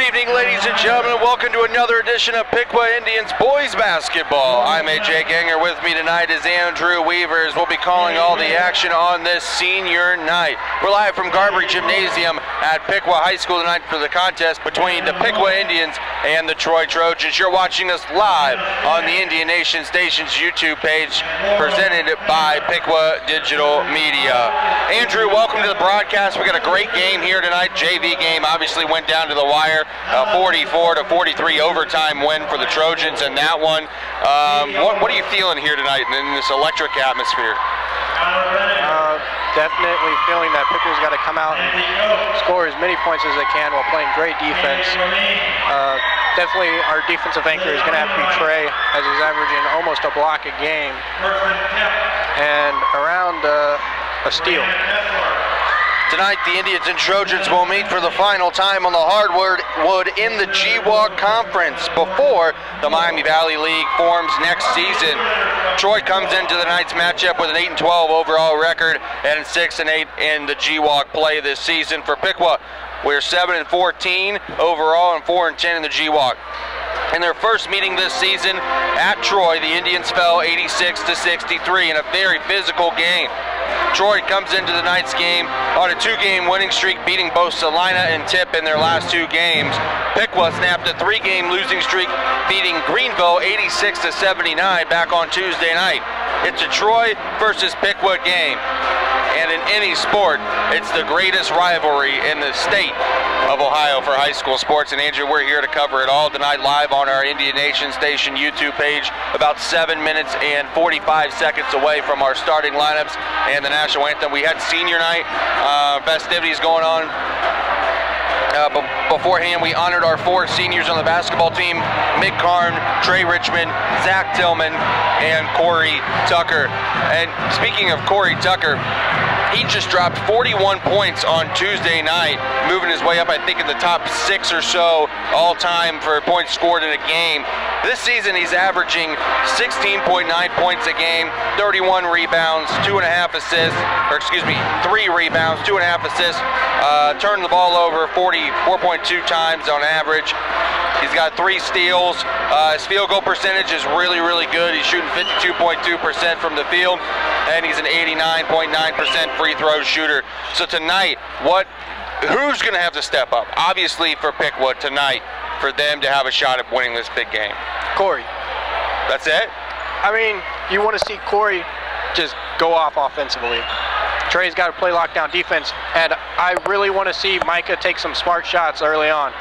evening, ladies and gentlemen. Welcome to another edition of Piqua Indians Boys Basketball. I'm AJ Ganger. With me tonight is Andrew Weavers. We'll be calling all the action on this senior night. We're live from Garber Gymnasium at Piqua High School tonight for the contest between the Piqua Indians and the Troy Trojans. You're watching us live on the Indian Nation Station's YouTube page, presented by Piqua Digital Media. Andrew, welcome to the broadcast. We got a great game here tonight. JV game obviously went down to the wire, 44-43 overtime win for the Trojans in that one. What are you feeling here tonight in this electric atmosphere? Definitely feeling that Piqua's got to come out and score as many points as they can while playing great defense. Definitely our defensive anchor is going to have to be Trey, as he's averaging almost a block a game and around a steal. Tonight, the Indians and Trojans will meet for the final time on the hardwood in the GWAC Conference before the Miami Valley League forms next season. Troy comes into the night's matchup with an 8-12 overall record and 6-8 in the GWAC play this season. For Piqua, we're 7-14 overall and 4-10 in the GWAC. In their first meeting this season at Troy, the Indians fell 86-63 in a very physical game. Troy comes into the night's game on a 2-game winning streak, beating both Salina and Tip in their last 2 games. Piqua snapped a 3-game losing streak, beating Greenville 86-79 back on Tuesday night. It's a Troy versus Piqua game. And in any sport, it's the greatest rivalry in the state of Ohio for high school sports. And Andrew, we're here to cover it all tonight live on our Indian Nation Station YouTube page, about 7 minutes and 45 seconds away from our starting lineups and the national anthem. We had senior night festivities going on. Beforehand, we honored our 4 seniors on the basketball team: Mick Karn, Trey Richmond, Zach Tillman, and Corey Tucker. And speaking of Corey Tucker, he just dropped 41 points on Tuesday night, moving his way up, I think, in the top 6 or so all time for points scored in a game. This season, he's averaging 16.9 points a game, 31 rebounds, 2.5 assists, or excuse me, 3 rebounds, 2.5 assists, turned the ball over 44.2 times on average. He's got 3 steals. His field goal percentage is really, really good. He's shooting 52.2% from the field, and he's an 89.9% free throw shooter. So tonight, who's going to have to step up? Obviously for Piqua tonight, for them to have a shot at winning this big game. Corey. That's it? I mean, you want to see Corey just go off offensively. Trey's got to play lockdown defense, and I really want to see Micah take some smart shots early on.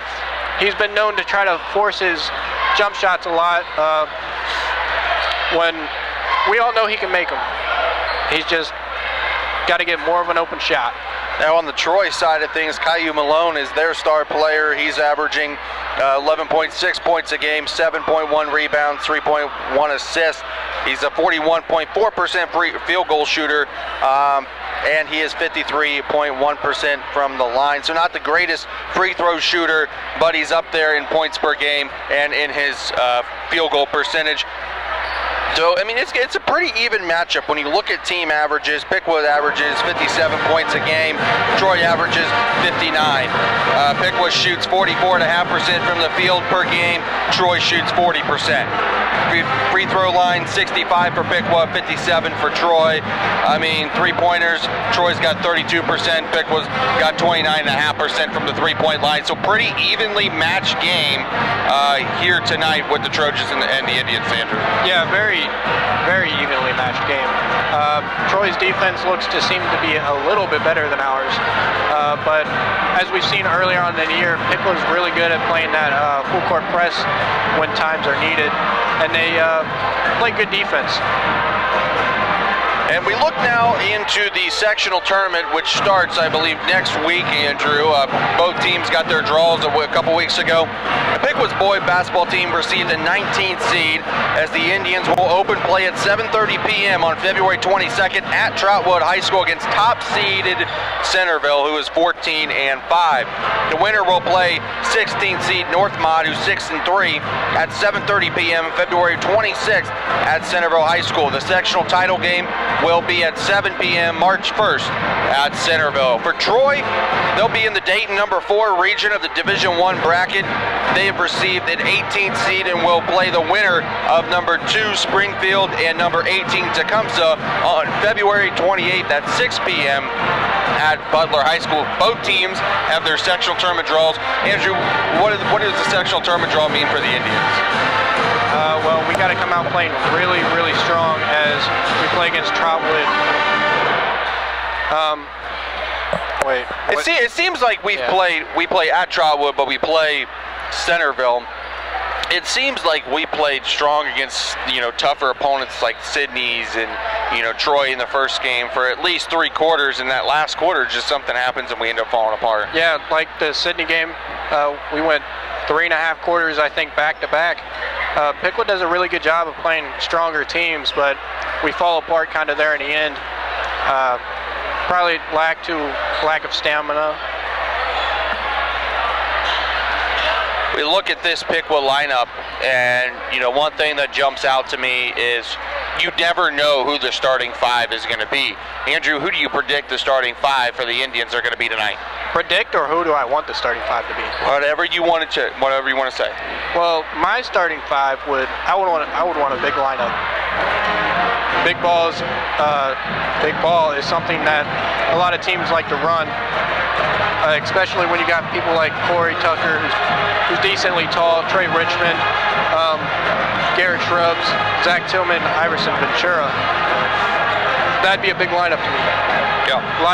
He's been known to try to force his jump shots a lot when we all know he can make them. He's just got to get more of an open shot. Now on the Troy side of things, Caillou Malone is their star player. He's averaging 11.6 points a game, 7.1 rebounds, 3.1 assists. He's a 41.4% field goal shooter, and he is 53.1% from the line. So not the greatest free throw shooter, but he's up there in points per game and in his field goal percentage. So, I mean, it's a pretty even matchup. When you look at team averages, Piqua averages 57 points a game. Troy averages 59. Piqua shoots 44.5% from the field per game. Troy shoots 40%. Free throw line, 65 for Piqua, 57 for Troy. I mean, 3-pointers, Troy's got 32%. Piqua's got 29.5% from the 3-point line. So pretty evenly matched game here tonight with the Trojans and the Indians, Andrew. Yeah, very evenly matched game. Troy's defense looks to seem to be a little bit better than ours, but as we've seen earlier on in the year, Piqua's really good at playing that full court press when times are needed, and they play good defense. And we look now into the sectional tournament, which starts, I believe, next week, Andrew. Both teams got their draws a couple weeks ago. The Piqua's boy basketball team received the 19th seed, as the Indians will open play at 7:30 p.m. on February 22nd at Trotwood High School against top-seeded Centerville, who is 14-5. The winner will play 16th seed Northmont, who's 6-3, at 7:30 p.m. February 26th at Centerville High School. The sectional title game will be at 7 p.m. March 1st at Centerville. For Troy, they'll be in the Dayton number 4 region of the Division I bracket. They have received an 18th seed and will play the winner of number 2 Springfield and number 18 Tecumseh on February 28th at 6 p.m. at Butler High School. Both teams have their sectional tournament draws. Andrew, what does the sectional tournament draw mean for the Indians? Well, we got to come out playing really, really strong as we play against Trotwood. It seems like we play at Trotwood, but we play Centerville. It seems like we played strong against, tougher opponents like Sydney's and, Troy in the first game for at least 3 quarters. In that last quarter, just something happens and we end up falling apart. Yeah, like the Sydney game, we went 3.5 quarters, I think, back to back. Piqua does a really good job of playing stronger teams, but we fall apart kind of there in the end. Probably lack of stamina. We look at this Piqua lineup, and one thing that jumps out to me is you never know who the starting 5 is going to be. Andrew, who do you predict the starting 5 for the Indians are going to be tonight? Predict, or who do I want the starting 5 to be? Whatever you want to say. Well, my starting 5 I would want a big lineup. Big ball is something that a lot of teams like to run, especially when you got people like Corey Tucker, who's decently tall, Trey Richmond, Garrett Shrubs, Zach Tillman, Iverson Ventura. That'd be a big lineup to me. Yeah. A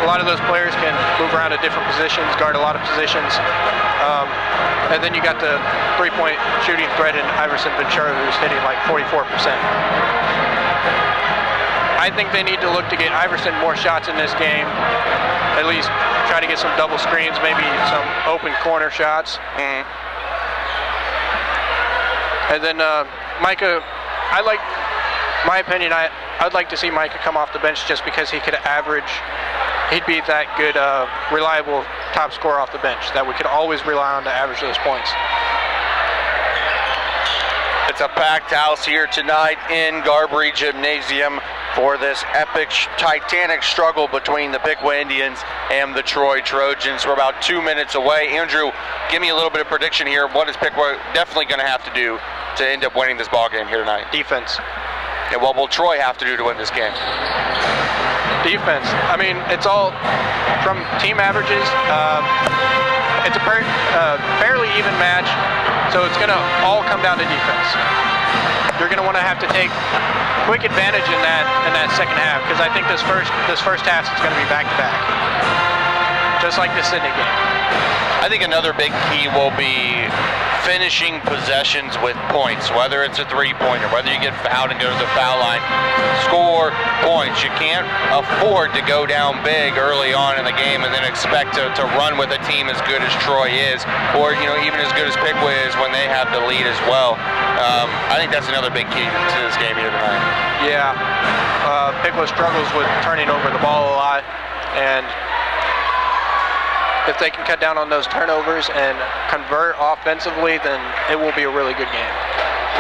lot of those players can move around to different positions, guard a lot of positions. And then you got the 3-point shooting threat in Iverson Ventura, who's hitting like 44%. I think they need to look to get Iverson more shots in this game. At least try to get some double screens, maybe some open corner shots. Mm-hmm. And then Micah, my opinion, I'd like to see Micah come off the bench just because he'd be that good, reliable top scorer off the bench that we could always rely on to average those points. It's a packed house here tonight in Garbary Gymnasium for this epic, titanic struggle between the Piqua Indians and the Troy Trojans. We're about 2 minutes away. Andrew, give me a little bit of prediction here. What is Piqua definitely going to have to do to end up winning this ball game here tonight? Defense. And what will Troy have to do to win this game? Defense. I mean, it's all from team averages. It's a fairly even match, so it's going to all come down to defense. You're going to want to have to take quick advantage in that second half, because I think this first half is going to be back-to-back, just like the Sydney game. I think another big key will be finishing possessions with points, whether it's a 3-pointer, whether you get fouled and go to the foul line. Score points. You can't afford to go down big early on in the game and then expect to run with a team as good as Troy is, or even as good as Piqua is when they have the lead as well. I think that's another big key to this game here tonight. Yeah, Piqua struggles with turning over the ball a lot, and if they can cut down on those turnovers and convert offensively, then it will be a really good game.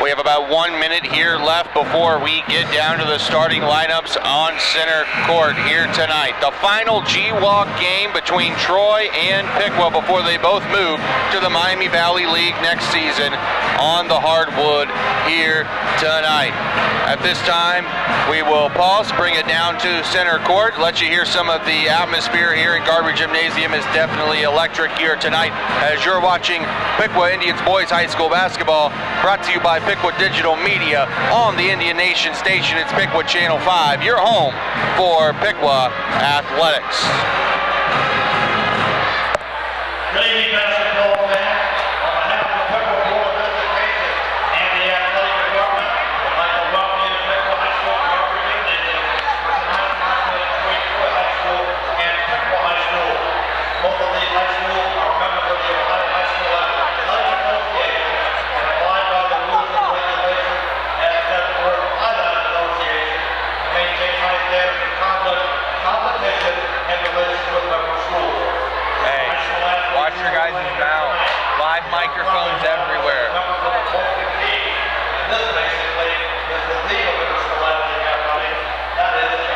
We have about 1 minute here left before we get down to the starting lineups on center court here tonight. The final G-Walk game between Troy and Piqua before they both move to the Miami Valley League next season on the hardwood here tonight. At this time, we will pause, bring it down to center court, let you hear some of the atmosphere here in Garbary Gymnasium is definitely electric here tonight as you're watching Piqua Indians Boys High School Basketball, brought to you by Piqua Digital Media on the Indian Nation station. It's Piqua Channel 5, your home for Piqua Athletics. Ladies basketball fans, on behalf of the Piqua Board of Education and the athletic department, I'd like to welcome you to Piqua High School Garbary Gymnasium for tonight's match between Troy High School and Piqua High School. Both of these high schools are members of the Ohio High School Athletic Association and abide by the rules and regulations as set forth by that association to maintain high standards of conduct, competition, and relations with member schools. Hey, watch your guys' mouth. Live microphones everywhere. This basically is the legal school athletic athletics. That is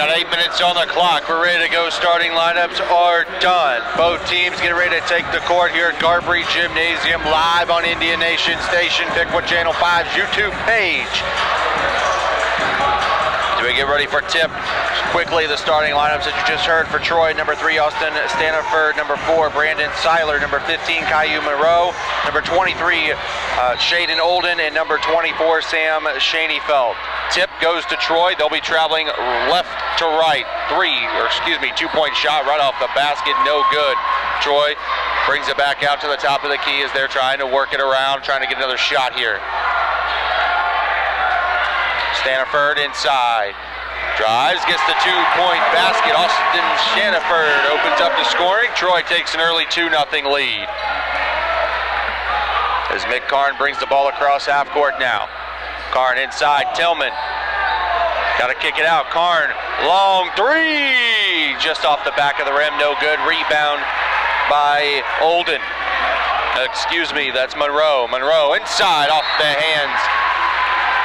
got 8 minutes on the clock. We're ready to go. Starting lineups are done. Both teams getting ready to take the court here at Garbreed Gymnasium, live on Indian Nation Station, Piqua Channel 5's YouTube page. Do we get ready for tip? Quickly, the starting lineups that you just heard for Troy: number 3, Austin Staniford; number 4, Brandon Seiler; number 15, Caillou Monroe; number 23, Shaden Olden; and number 24, Sam Shaneyfeld. Tip goes to Troy. They'll be traveling left to right. 2-point shot right off the basket, no good. Troy brings it back out to the top of the key as they're trying to work it around, trying to get another shot here. Staniford inside. Drives, gets the 2-point basket. Austin Shaniford opens up the scoring. Troy takes an early 2-0 lead. As Mick Karn brings the ball across half court now. Karn inside, Tillman. Got to kick it out. Karn, long 3. Just off the back of the rim, no good. Rebound by Olden. Excuse me, that's Monroe. Monroe inside, off the hands.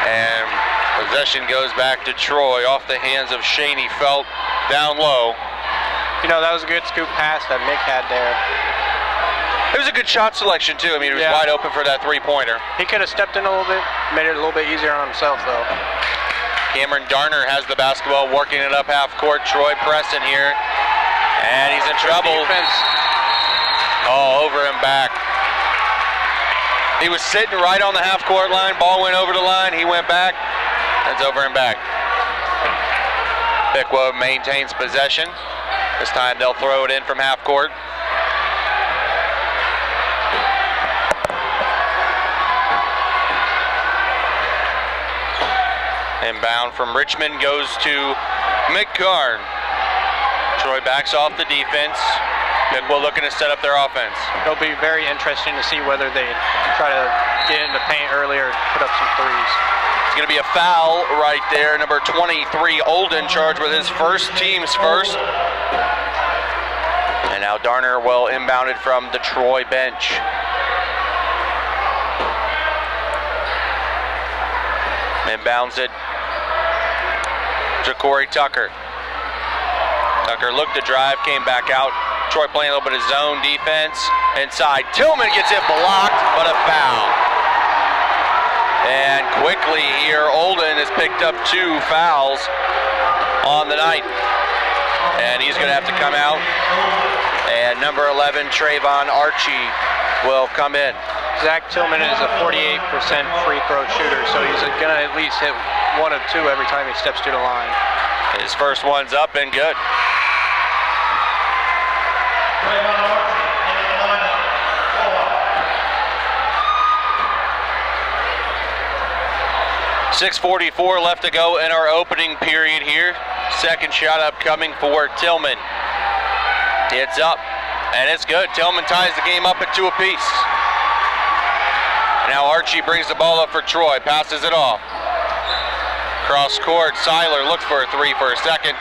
And possession goes back to Troy, off the hands of Shaneyfeld, down low. You know, that was a good scoop pass that Mick had there. It was a good shot selection, too. I mean, it was wide open for that 3-pointer. He could have stepped in a little bit, made it a little bit easier on himself, though. Cameron Darner has the basketball, working it up half court. Troy pressing here, and he's in trouble. Defense. Oh, over and back. He was sitting right on the half court line. Ball went over the line. He went back. That's over and back. Piqua maintains possession. This time they'll throw it in from half court. Inbound from Richmond goes to Mick Karn. Troy backs off the defense. Piqua looking to set up their offense. It'll be very interesting to see whether they try to get into paint earlier and put up some threes. It's going to be a foul right there. Number 23, Olden, charged with his team's first. And now Darner will inbound it from the Troy bench. Inbounds it to Corey Tucker. Tucker looked to drive, came back out. Troy playing a little bit of zone defense. Inside, Tillman gets it blocked, but a foul. And quickly here, Olden has picked up 2 fouls on the night. And he's going to have to come out. And number 11, Trayvon Archie, will come in. Zach Tillman is a 48% free throw shooter, so he's going to at least hit 1 of 2 every time he steps to the line. His first one's up and good. 6:44 left to go in our opening period here. Second shot upcoming for Tillman. It's up, and it's good. Tillman ties the game up at 2 apiece. Now Archie brings the ball up for Troy, passes it off. Cross court, Seiler looks for a 3 for a second.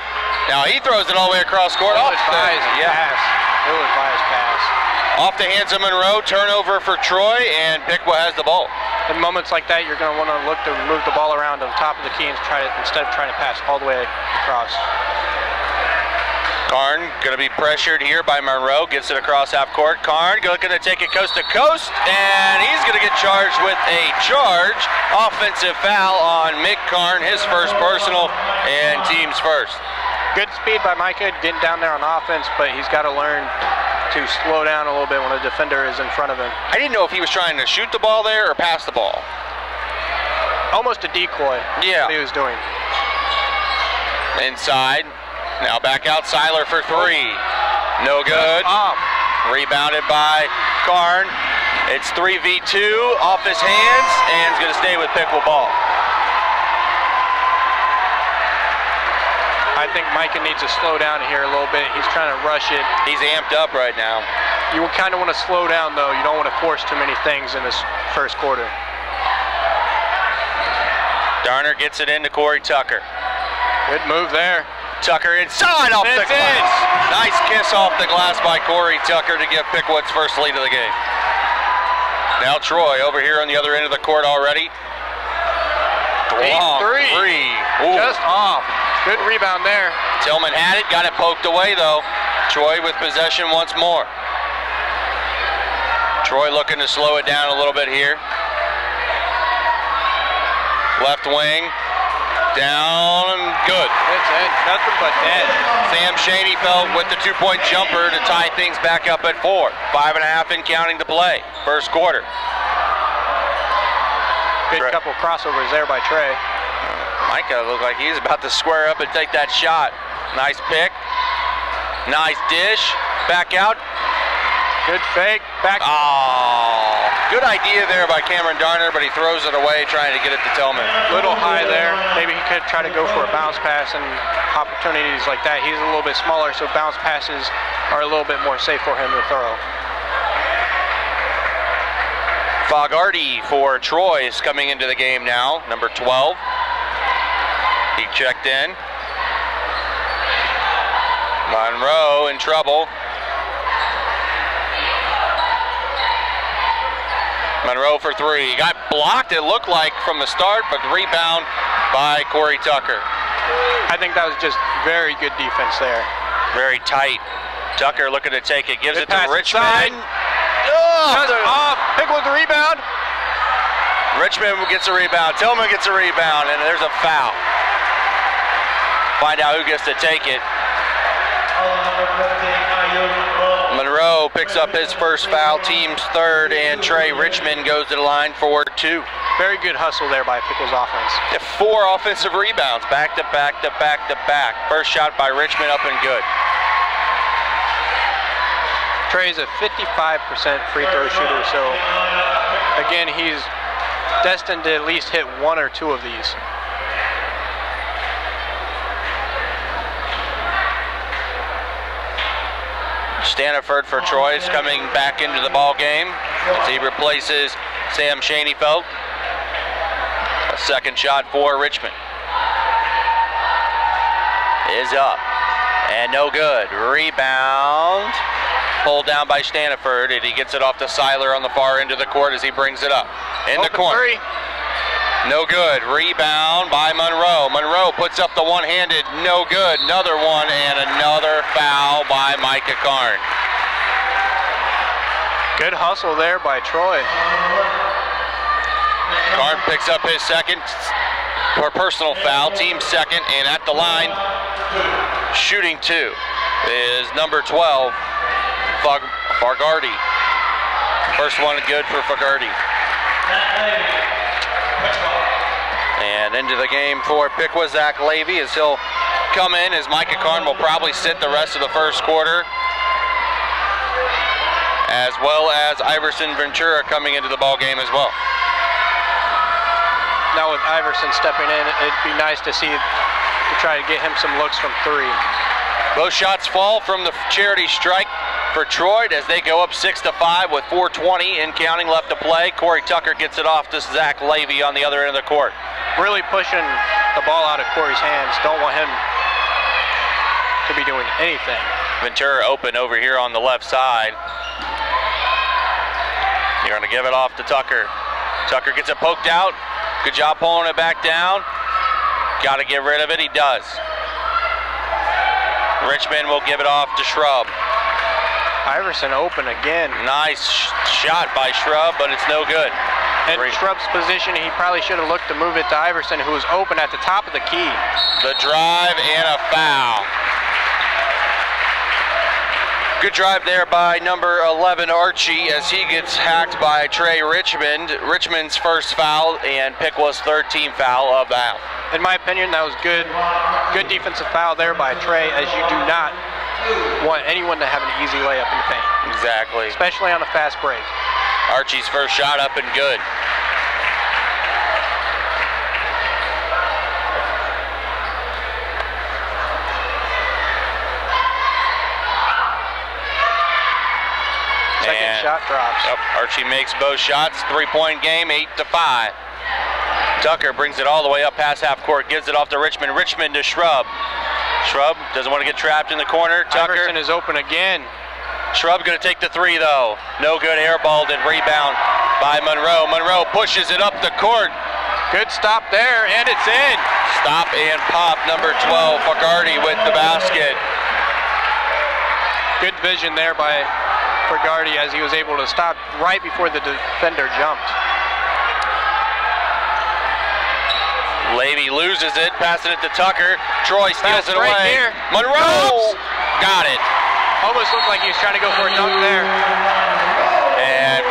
Now he throws it all the way across court. Off the pass. Off the hands of Monroe, turnover for Troy, and Piqua has the ball. In moments like that, you're going to want to look to move the ball around to the top of the key and instead of trying to pass all the way across. Karn going to be pressured here by Monroe, gets it across half court. Karn looking to take it coast to coast, and he's going to get charged with a offensive foul on Mick Karn, his first personal and team's first. Good speed by Micah getting down there on offense, but he's got to learn to slow down a little bit when a defender is in front of him. I didn't know if he was trying to shoot the ball there or pass the ball. Almost a decoy. Yeah. What he was doing. Inside. Now back out, Seiler for 3. No good. Rebounded by Karn. It's 3v2 off his hands, and it's going to stay with Piqua ball. I think Micah needs to slow down here a little bit. He's trying to rush it. He's amped up right now. You kind of want to slow down, though. You don't want to force too many things in this first quarter. Darner gets it into Corey Tucker. Good move there. Tucker inside off the glass. Nice kiss off the glass by Corey Tucker to give Piqua its first lead of the game. Now Troy over here on the other end of the court already. Long 3. Just off. Good rebound there. Tillman had it, got it poked away though. Troy with possession once more. Troy looking to slow it down a little bit here. Left wing, down and good. It's in, nothing but net. Sam Shaneyfeld with the 2-point jumper to tie things back up at 4. 5.5 in counting to play, first quarter. Good couple crossovers there by Trey. Micah looked like he's about to square up and take that shot. Nice pick. Nice dish. Back out. Good fake. Back. Oh, good idea there by Cameron Darner, but he throws it away trying to get it to Tillman. Little high there. Maybe he could try to go for a bounce pass, and opportunities like that. He's a little bit smaller, so bounce passes are a little bit more safe for him to throw. Fogarty for Troy is coming into the game now, number 12. He checked in. Monroe in trouble. Monroe for 3. Got blocked, it looked like, from the start, but rebound by Corey Tucker. I think that was just very good defense there. Very tight. Tucker looking to take it, gives Good it to pass Richmond. inside. Just off. Piqua with the rebound. Richmond gets a rebound. Tillman gets a rebound, and there's a foul. Find out who gets to take it. Monroe picks up his first foul, team's third, and Trey Richmond goes to the line for 2. Very good hustle there by Piqua's offense. 4 offensive rebounds, back to back to back to back. First shot by Richmond up and good. Trey's a 55% free throw shooter, so again, he's destined to at least hit 1 or 2 of these. Staniford for Troy is coming back into the ball game as he replaces Sam Shaneyfeld. A second shot for Richmond is up and no good. Rebound pulled down by Staniford, and he gets it off to Seiler on the far end of the court as he brings it up in the corner. 3. No good. Rebound by Monroe. Monroe puts up the one-handed. No good. Another one, and another foul by Micah Karn. Good hustle there by Troy. Karn picks up his second for personal foul, team second, and at the line, shooting 2 is number 12, Fogarty. First one good for Fogarty. And into the game for Piqua, Zach Levy, as he'll come in, as Micah Karn will probably sit the rest of the first quarter, as well as Iverson Ventura coming into the ball game as well. Now with Iverson stepping in, it'd be nice to see, to try to get him some looks from 3. Both shots fall from the charity strike for Troy as they go up 6-5 with 4:20 in counting left to play. Corey Tucker gets it off to Zach Levy on the other end of the court. Really pushing the ball out of Corey's hands. Don't want him to be doing anything. Ventura open over here on the left side. You're going to give it off to Tucker. Tucker gets it poked out. Good job pulling it back down. Got to get rid of it. He does. Richmond will give it off to Shrub. Iverson open again. Nice shot by Shrub, but it's no good. And Shrub's position, he probably should have looked to move it to Iverson, who was open at the top of the key. The drive and a foul. Good drive there by number 11, Archie, as he gets hacked by Trey Richmond. Richmond's first foul and Piqua's third team foul of the half. In my opinion, that was good defensive foul there by Trey, as you do not want anyone to have an easy layup in the paint. Exactly. Especially on a fast break. Archie's first shot up and good. Second shot drops. Yep, Archie makes both shots. 3-point game, 8-5. Tucker brings it all the way up past half court, gives it off to Richmond. Richmond to Shrub. Shrub doesn't want to get trapped in the corner. Tucker. Iverson is open again. Shrub going to take the 3 though. No good, airballed and rebound by Monroe. Monroe pushes it up the court. Good stop there, and it's in. Stop and pop, number 12, Fagardi with the basket. Good vision there by Fagardi as he was able to stop right before the defender jumped. Levy loses it, passing it to Tucker. Troy steals it right away. here. Monroe! Oops. Got it. Almost looked like he was trying to go for a dunk there. And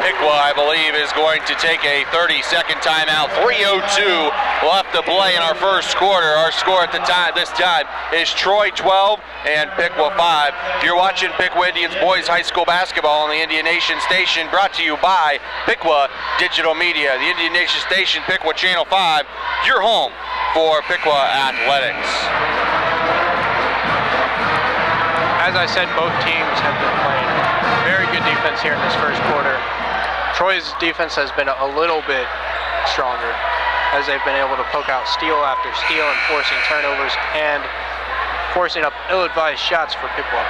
Piqua, I believe, is going to take a 30-second timeout. 3:02 left to play in our first quarter. Our score at this time is Troy 12 and Piqua 5. You're watching Piqua Indians Boys High School Basketball on the Indian Nation Station, brought to you by Piqua Digital Media. The Indian Nation Station, Piqua Channel 5, your home for Piqua Athletics. As I said, both teams have been playing very good defense here in this first quarter. Troy's defense has been a little bit stronger as they've been able to poke out steal after steal and forcing turnovers and forcing up ill-advised shots for Piqua.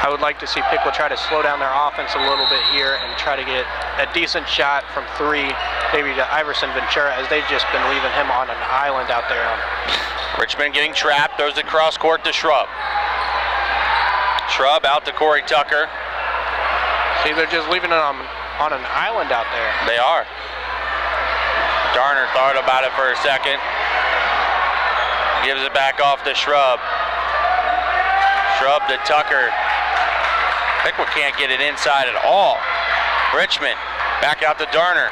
I would like to see Piqua try to slow down their offense a little bit here and try to get a decent shot from three, maybe to Iverson Ventura, as they've just been leaving him on an island out there. Richmond getting trapped, throws it cross court to Shrub. Shrub out to Corey Tucker. See, they're just leaving it on an island out there. They are. Darner thought about it for a second. Gives it back off to Shrub. Shrub to Tucker. Piqua can't get it inside at all. Richmond back out to Darner.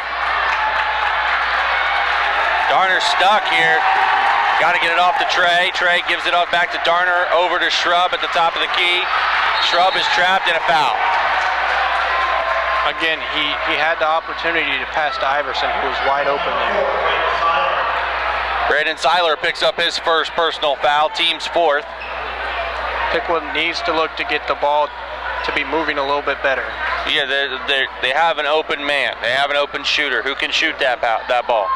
Darner's stuck here. Got to get it off to Trey. Trey gives it up back to Darner, over to Shrub at the top of the key. Shrub is trapped and a foul. Again, he had the opportunity to pass to Iverson, who was wide open there. Braden Seiler picks up his first personal foul, team's fourth. Piqua needs to look to get the ball to be moving a little bit better. Yeah, they have an open man. They have an open shooter who can shoot that ball.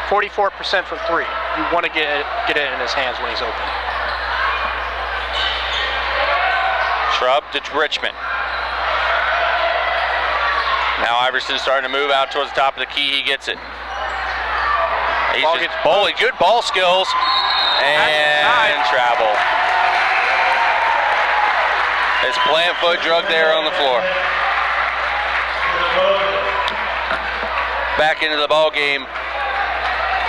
44% from three. You want to get it in his hands when he's open. Shrub to Richmond. Now Iverson's starting to move out towards the top of the key. He gets it. He's just bowling. Good ball skills. And travel. His plant foot drug there on the floor. Back into the ball game.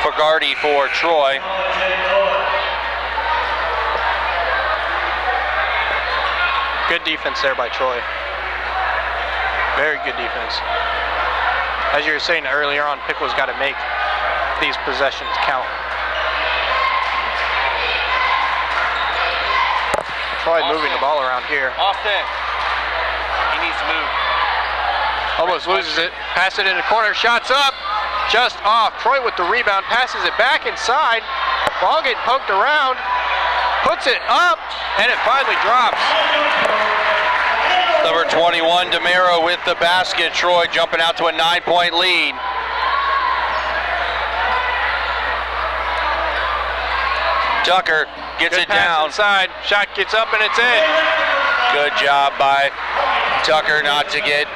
Fagardi for Troy. Good defense there by Troy. Very good defense. As you were saying earlier on, Piqua's got to make these possessions count. Troy moving the ball around here. Austin. He needs to move. Almost loses it. Pass it in the corner. Shots up. Just off. Troy with the rebound. Passes it back inside. Ball getting poked around. Puts it up. And it finally drops. Number 21, DeMero with the basket. Troy jumping out to a 9-point lead. Tucker gets it down. Inside. Shot gets up and it's in. Good job by Tucker not to get,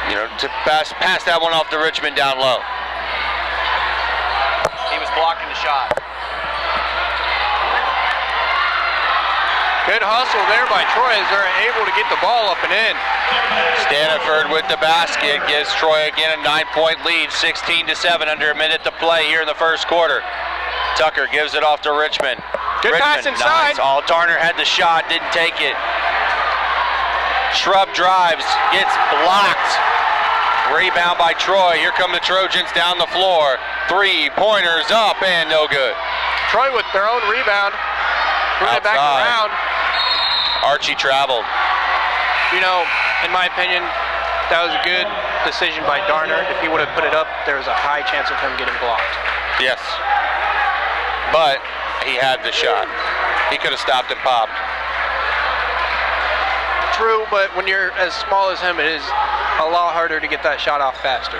to pass that one off to Richmond down low. He was blocking the shot. Good hustle there by Troy as they're able to get the ball up and in. Staniford with the basket gives Troy again a 9-point lead, 16-7, under a minute to play here in the first quarter. Tucker gives it off to Richmond. Good pass inside. Nice. Oh, Darner had the shot, didn't take it. Shrub drives, gets blocked. Rebound by Troy. Here come the Trojans down the floor. 3-pointers up and no good. Troy with their own rebound. Bring it back around. Archie traveled. In my opinion, that was a good decision by Darner. If he would have put it up, there was a high chance of him getting blocked. Yes. But he had the shot. He could have stopped and popped. True, but when you're as small as him, it is a lot harder to get that shot off faster.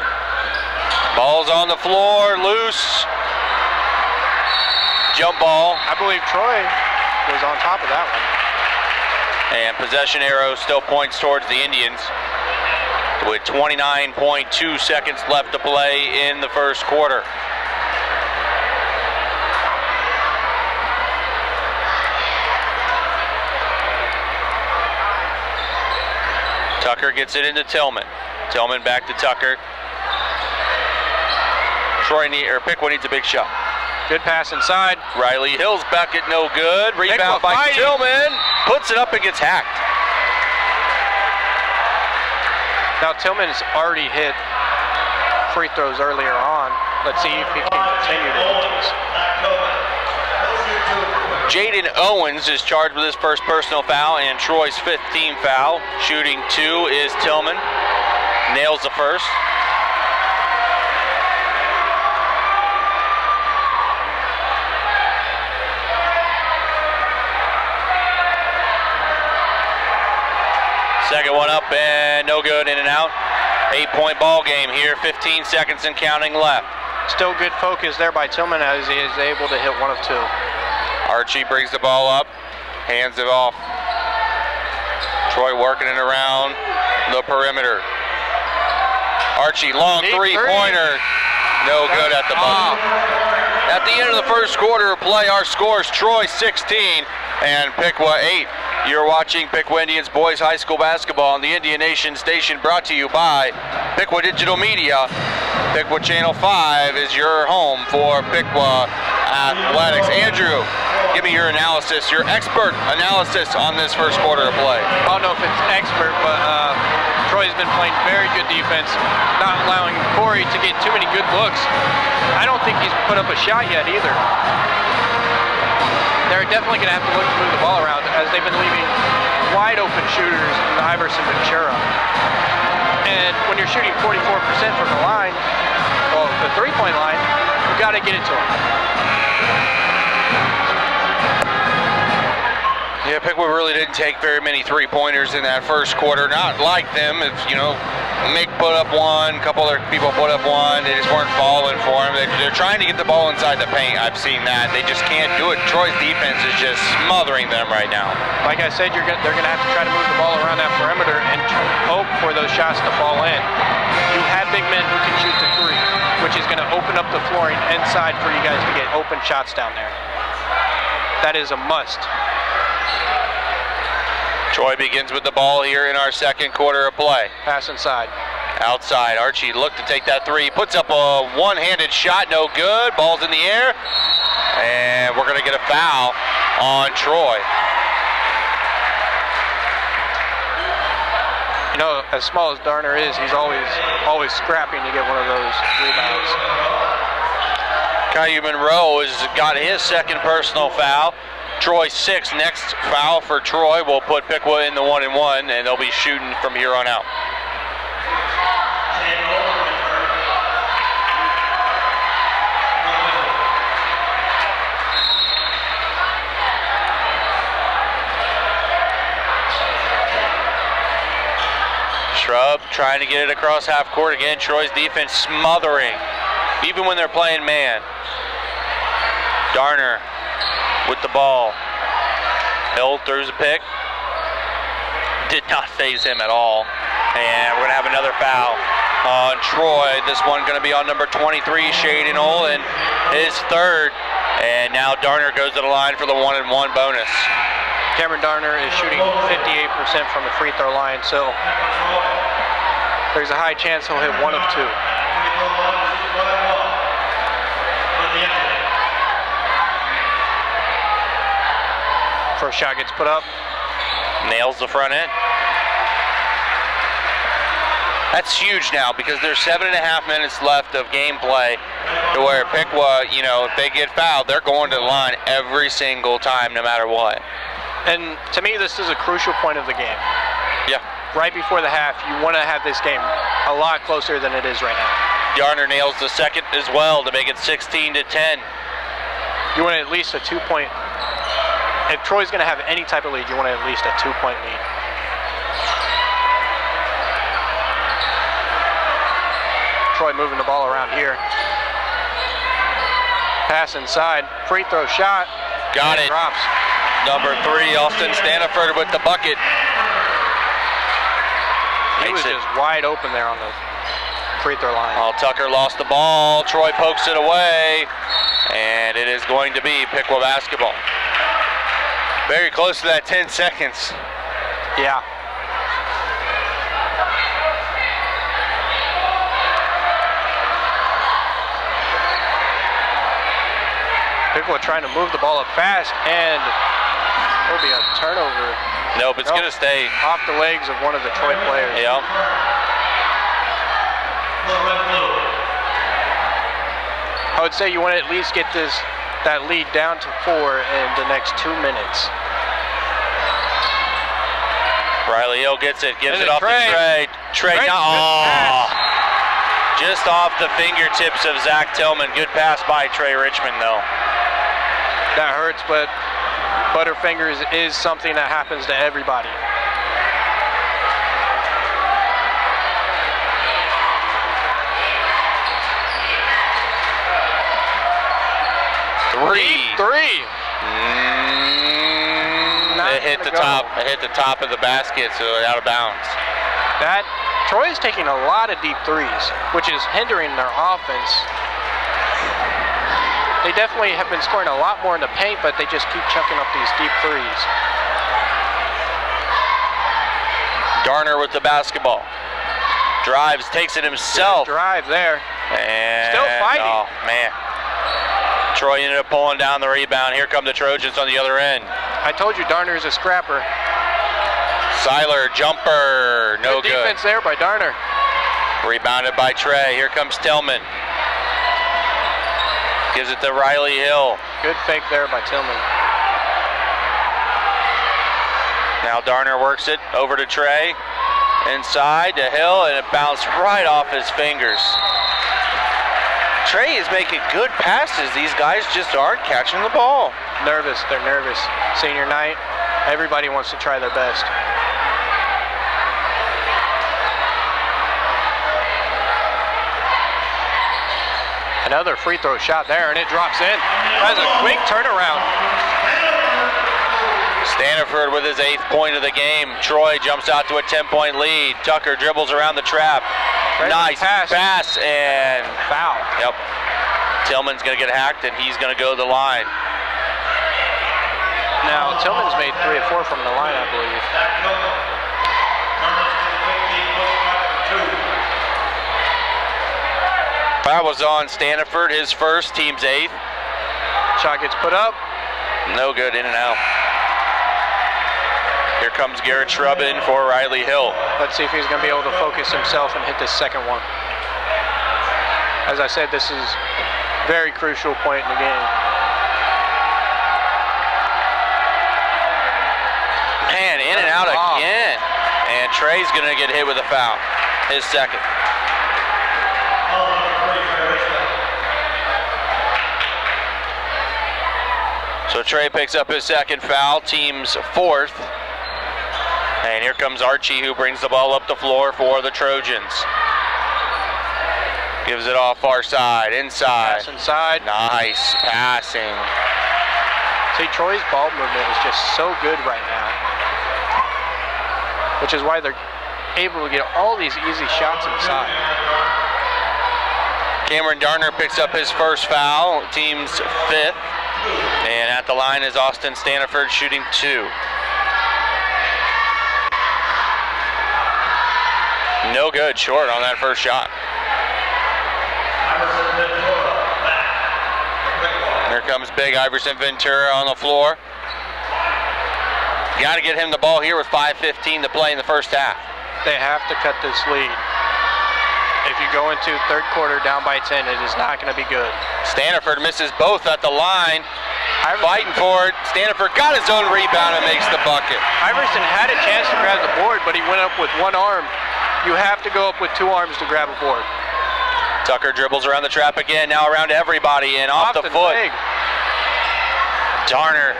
Ball's on the floor, loose. Jump ball. I believe Troy was on top of that one. And possession arrow still points towards the Indians. with 29.2 seconds left to play in the first quarter. Tucker gets it into Tillman. Tillman back to Tucker. Piqua needs a big shot. Good pass inside. Riley Hill's bucket, no good. Rebound by Tillman. Puts it up and gets hacked. Now Tillman's already hit free throws earlier on. Let's see if he can continue to hit these. Jaden Owens is charged with his first personal foul and Troy's fifth team foul. Shooting 2 is Tillman. Nails the first. Second one up and no good, in and out. 8-point ball game here, 15 seconds and counting left. Still good focus there by Tillman as he is able to hit 1 of 2. Archie brings the ball up, hands it off. Troy working it around the perimeter. Archie, long three-pointer. No good at the buzzer. At the end of the first quarter of play, our scores: Troy 16 and Piqua 8. You're watching Piqua Indians Boys High School Basketball on the Indian Nation station, brought to you by Piqua Digital Media. Piqua Channel 5 is your home for Piqua Athletics. Andrew, give me your analysis, your expert analysis on this first quarter of play. I don't know if it's expert, but Troy's been playing very good defense, not allowing Corey to get too many good looks. I don't think he's put up a shot yet either. They're definitely going to have to look to move the ball around as they've been leaving wide open shooters in Iverson Ventura. And when you're shooting 44% from the line, well, the three-point line, you've got to get it to them. Yeah, Piqua really didn't take very many three-pointers in that first quarter. Not like them. If, you know, Mick put up one, a couple other people put up one. They just weren't falling for him. They're trying to get the ball inside the paint. I've seen that. They just can't do it. Troy's defense is just smothering them right now. Like I said, they're going to have to try to move the ball around that perimeter and hope for those shots to fall in. You have big men who can shoot the three, which is going to open up the flooring inside for you guys to get open shots down there. That is a must. Troy begins with the ball here in our second quarter of play. Pass inside. Outside, Archie looked to take that three. Puts up a one-handed shot, no good. Ball's in the air. And we're going to get a foul on Troy. You know, as small as Darner is, he's always scrapping to get one of those rebounds. Caillou Monroe has got his second personal foul. Troy 6. Next foul for Troy will put Piqua in the 1-and-1, and they'll be shooting from here on out. Shrub trying to get it across half court again. Troy's defense smothering, even when they're playing man. Darner with the ball. Hill throws a pick. Did not faze him at all. And we're going to have another foul on Troy. This one going to be on number 23, Shaden Olin, his third. And now Darner goes to the line for the 1-and-1 bonus. Cameron Darner is shooting 58% from the free throw line, so there's a high chance he'll hit 1 of 2. First shot gets put up. Nails the front end. That's huge now because there's 7.5 minutes left of gameplay to where Piqua, you know, if they get fouled, they're going to the line every single time, no matter what. And to me, this is a crucial point of the game. Yeah. Right before the half, you want to have this game a lot closer than it is right now. Darner nails the second as well to make it 16-10. You want at least a 2-point. If Troy's going to have any type of lead, you want at least a 2-point lead. Troy moving the ball around here. Pass inside. Free throw shot. Got it. Drops. Number 3, Austin Staniford with the bucket. He takes it. He was just wide open there on the free throw line. Oh, Tucker lost the ball. Troy pokes it away, and it is going to be Piqua basketball. Very close to that 10 seconds. Yeah. Piqua trying to move the ball up fast, and there'll be a turnover. Nope, it's going to stay off the legs of one of the Troy players. Yep. I would say you want to at least get that lead down to 4 in the next 2 minutes. Riley Hill gets it, gives And it off to Trey. Trey, just off the fingertips of Zach Tillman. Good pass by Trey Richmond, though. That hurts, but Butterfingers is something that happens to everybody. Three. It hit the top. It hit the top of the basket, so out of bounds. Troy is taking a lot of deep threes, which is hindering their offense. They definitely have been scoring a lot more in the paint, but they just keep chucking up these deep threes. Garner with the basketball. Drives, takes it himself. Good drive there. And still fighting. Oh, man. Troy ended up pulling down the rebound. Here come the Trojans on the other end. I told you Darner is a scrapper. Seiler, jumper, no good. Defense there by Darner. Rebounded by Trey. Here comes Tillman. Gives it to Riley Hill. Good fake there by Tillman. Now Darner works it over to Trey. Inside to Hill, and it bounced right off his fingers. Trey is making good passes. These guys just aren't catching the ball. Nervous, they're nervous. Senior night, everybody wants to try their best. Another free throw shot there, and it drops in. That's a quick turnaround. Staniford with his 8th point of the game. Troy jumps out to a 10-point lead. Tucker dribbles around the trap. Nice pass and foul. Yep. Tillman's going to get hacked, and he's going to go to the line. Now, Tillman's made 3 of 4 from the line, I believe. Foul was on Staniford, his first, team's 8th. Shot gets put up. No good, in and out. Here comes Garrett Shrub in for Riley Hill. Let's see if he's going to be able to focus himself and hit this second one. As I said, this is a very crucial point in the game. Man, in and out again. And Trey's going to get hit with a foul, his second. So Trey picks up his second foul, team's 4th. And here comes Archie, who brings the ball up the floor for the Trojans. Gives it off far side, inside. Pass inside. Nice passing. See, Troy's ball movement is just so good right now, which is why they're able to get all these easy shots inside. Cameron Darner picks up his first foul, team's 5th. And at the line is Austin Staniford shooting 2. No good, short on that first shot. Here comes big Iverson Ventura on the floor. Got to get him the ball here with 5:15 to play in the first half. They have to cut this lead. If you go into third quarter down by 10, it is not going to be good. Staniford misses both at the line. Fighting for it. Staniford got his own rebound and makes the bucket. Iverson had a chance to grab the board, but he went up with one arm. You have to go up with 2 arms to grab a board. Tucker dribbles around the trap again, now around everybody and off the foot. Leg. Darner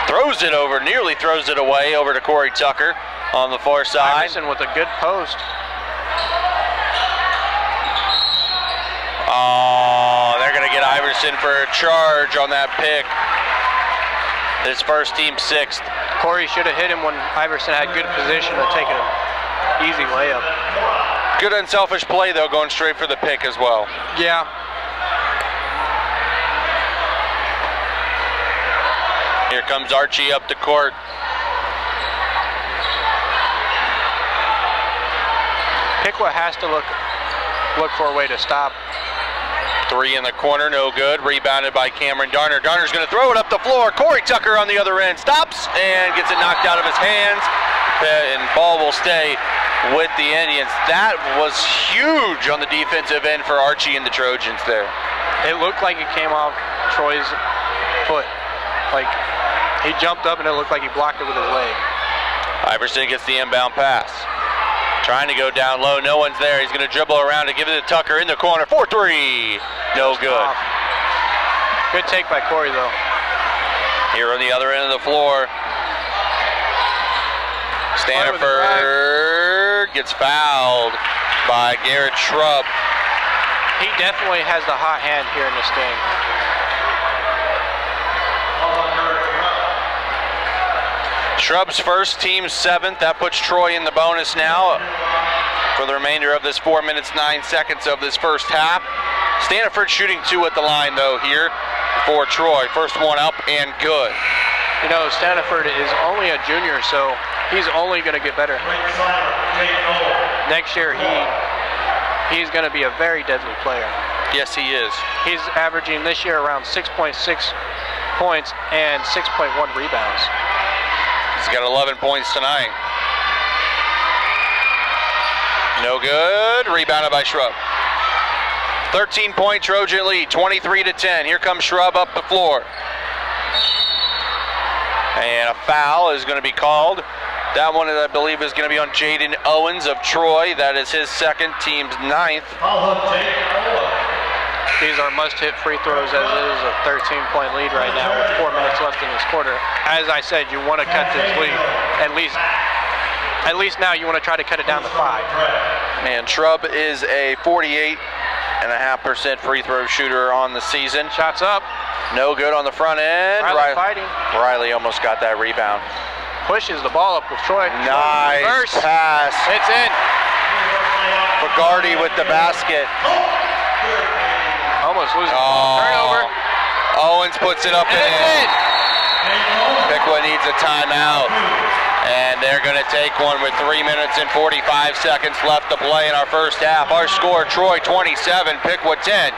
throws it over, nearly throws it away over to Corey Tucker on the far side. Iverson with a good post. Oh, they're going to get Iverson for a charge on that pick. His first, team 6th. Corey should have hit him when Iverson had good position to take him. easy layup. Good unselfish play, though, going straight for the pick as well. Yeah. Here comes Archie up the court. Piqua has to look for a way to stop. Three in the corner, no good. Rebounded by Cameron Darner. Darner's going to throw it up the floor. Corey Tucker on the other end stops and gets it knocked out of his hands. And ball will stay with the Indians. That was huge on the defensive end for Archie and the Trojans there. It looked like it came off Troy's foot. Like, he jumped up and it looked like he blocked it with his leg. Iverson gets the inbound pass. Trying to go down low, no one's there. He's going to dribble around and give it to Tucker in the corner. 4-3, no good. Good take by Corey, though. Here on the other end of the floor, Staniford gets fouled by Garrett Shrub. He definitely has the hot hand here in this game. Shrub's first, team 7th. That puts Troy in the bonus now for the remainder of this 4 minutes, 9 seconds of this first half. Staniford shooting 2 at the line, though, here for Troy. First one up and good. You know, Staniford is only a junior, so he's only going to get better. Next year, he's going to be a very deadly player. Yes, he is. He's averaging this year around 6.6 points and 6.1 rebounds. He's got 11 points tonight. No good. Rebounded by Shrub. 13-point Trojan lead, 23-10. Here comes Shrub up the floor. And a foul is going to be called. That one, I believe, is going to be on Jaden Owens of Troy. That is his second, team's 9th. These are must-hit free throws, as it is a 13-point lead right now with 4 minutes left in this quarter. As I said, you want to cut this lead. At least now you want to try to cut it down to 5. Man, Shrub is a 48.5% free throw shooter on the season. Shots up. No good on the front end. Riley fighting. Riley almost got that rebound. Pushes the ball up with Troy. Nice pass. It's in. Fagardi with the basket. Almost losing the ball. Turnover. Owens puts it up and in. Piqua needs a timeout. And they're going to take one with 3 minutes and 45 seconds left to play in our first half. Our score, Troy 27, Piqua 10.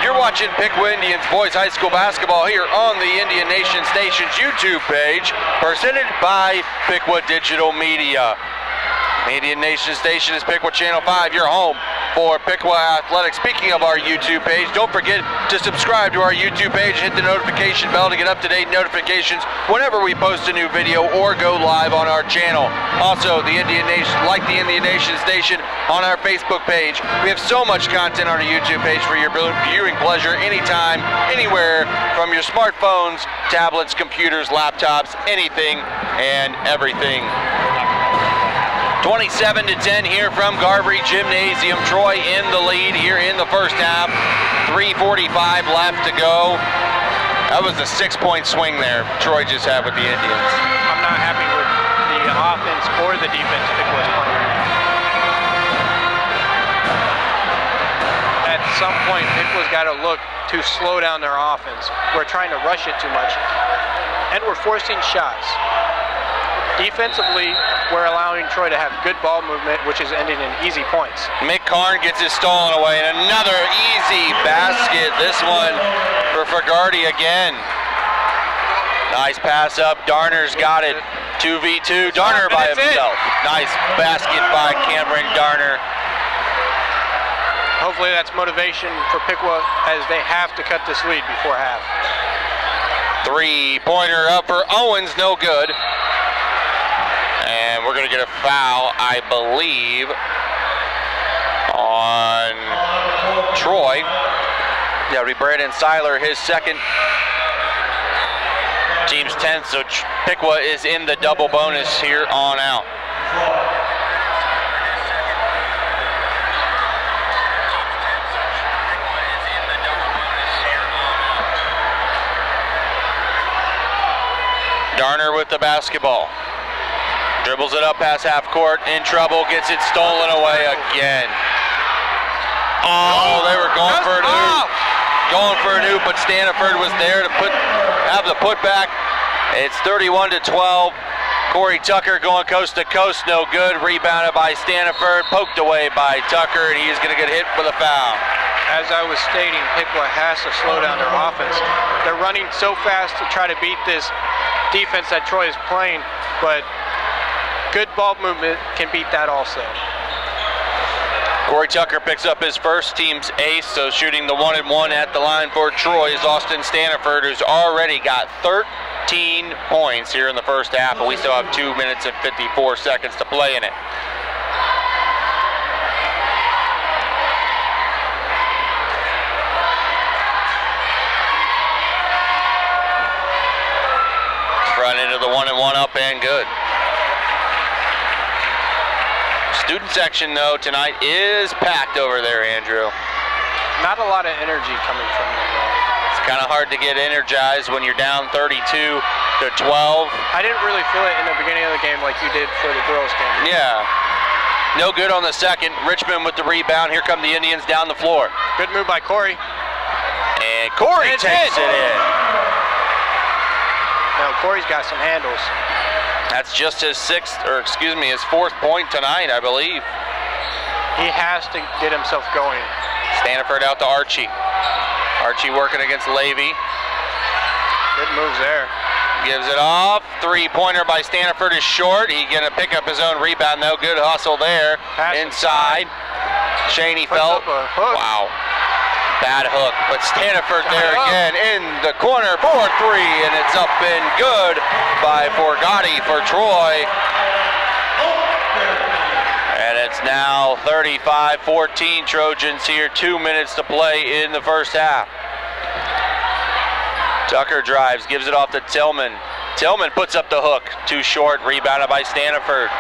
You're watching Piqua Indians Boys High School Basketball here on the Indian Nation Station's YouTube page, presented by Piqua Digital Media. Indian Nation Station is Piqua Channel 5, your home for Piqua Athletics. Speaking of our YouTube page, don't forget to subscribe to our YouTube page and hit the notification bell to get up-to-date notifications whenever we post a new video or go live on our channel. Also, the Indian Nation Station on our Facebook page. We have so much content on our YouTube page for your viewing pleasure anytime, anywhere, from your smartphones, tablets, computers, laptops, anything and everything. 27-10 here from Garvey Gymnasium. Troy in the lead here in the first half. 3:45 left to go. That was a 6-point swing there Troy just had with the Indians. I'm not happy with the offense or the defense Piqua's playing. At some point, Piqua's got to look to slow down their offense. We're trying to rush it too much, and we're forcing shots. Defensively, we're allowing Troy to have good ball movement, which is ending in easy points. Mick Karn gets it stolen away, and another easy basket. This one for Fagardi again. Nice pass up. Darner's got it. 2v2. Darner by himself. Nice basket by Cameron Darner. Hopefully that's motivation for Piqua, as they have to cut this lead before half. 3-pointer up for Owens, no good. And we're going to get a foul, I believe, on Troy. That would be Brandon Seiler, his second. Team's 10th, so Piqua is in the double bonus here on out. Darner with the basketball. Dribbles it up past half court, in trouble, gets it stolen away again. Oh, they were going for an oop. Going for an oop, but Staniford was there to have the putback. It's 31-12. Corey Tucker going coast to coast, no good. Rebounded by Staniford, poked away by Tucker, and he's going to get hit for the foul. As I was stating, Piqua has to slow down their offense. They're running so fast to try to beat this defense that Troy is playing, but good ball movement can beat that also. Corey Tucker picks up his first, team's ace, so shooting the 1-1 at the line for Troy is Austin Staniford, who's already got 13 points here in the first half, but we still have 2 minutes and 54 seconds to play in it. Front into the 1-1 up and good. Student section, though, tonight is packed over there, Andrew. Not a lot of energy coming from them, though. It's kind of hard to get energized when you're down 32-12. I didn't really feel it in the beginning of the game like you did for the girls' game. Yeah. No good on the second. Richmond with the rebound. Here come the Indians down the floor. Good move by Corey. And Corey takes it in. No, Corey's got some handles. That's just his his fourth point tonight, I believe. He has to get himself going. Staniford out to Archie. Archie working against Levy. Good moves there. Gives it off. Three-pointer by Staniford is short. He's going to pick up his own rebound. No good hustle there. Inside. Shaney felt. Wow. Bad hook, but Staniford there again in the corner for three, and it's up and good by Forgotti for Troy. And it's now 35-14 Trojans here, 2 minutes to play in the first half. Tucker drives, gives it off to Tillman. Tillman puts up the hook, too short, rebounded by Staniford.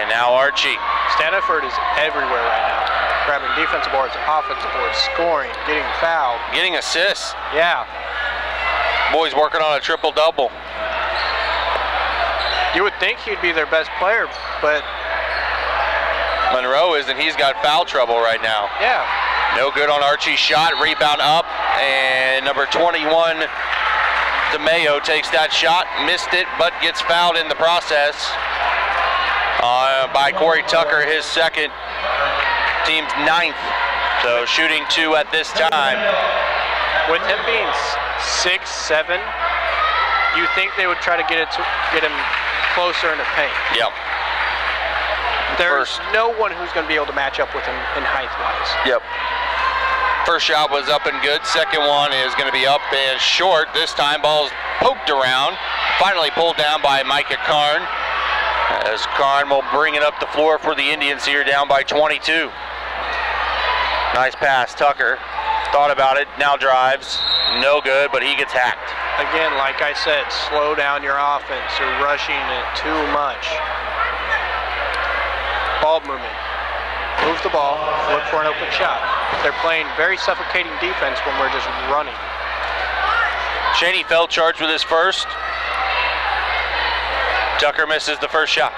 And now Archie. Staniford is everywhere right now. Grabbing defensive boards, offensive boards, scoring, getting fouled. Getting assists. Yeah. Boys working on a triple-double. You would think he'd be their best player, but Monroe isn't. He's got foul trouble right now. Yeah. No good on Archie's shot. Rebound up, and number 21, DeMayo, takes that shot. Missed it, but gets fouled in the process by Corey Tucker, his second. Team's 9th, so shooting 2 at this time. With him being 6'7", you think they would try to get him closer in the paint. Yep. There's no one who's going to be able to match up with him in height-wise. Yep. First shot was up and good. Second one is going to be up and short. This time ball's poked around. Finally pulled down by Micah Karn. As Karn will bring it up the floor for the Indians here, down by 22. Nice pass, Tucker. Thought about it, now drives. No good, but he gets hacked. Again, like I said, slow down your offense. You're rushing it too much. Ball movement. Move the ball, look for an open shot. They're playing very suffocating defense when we're just running. Shaney Feld charged with his first. Tucker misses the first shot.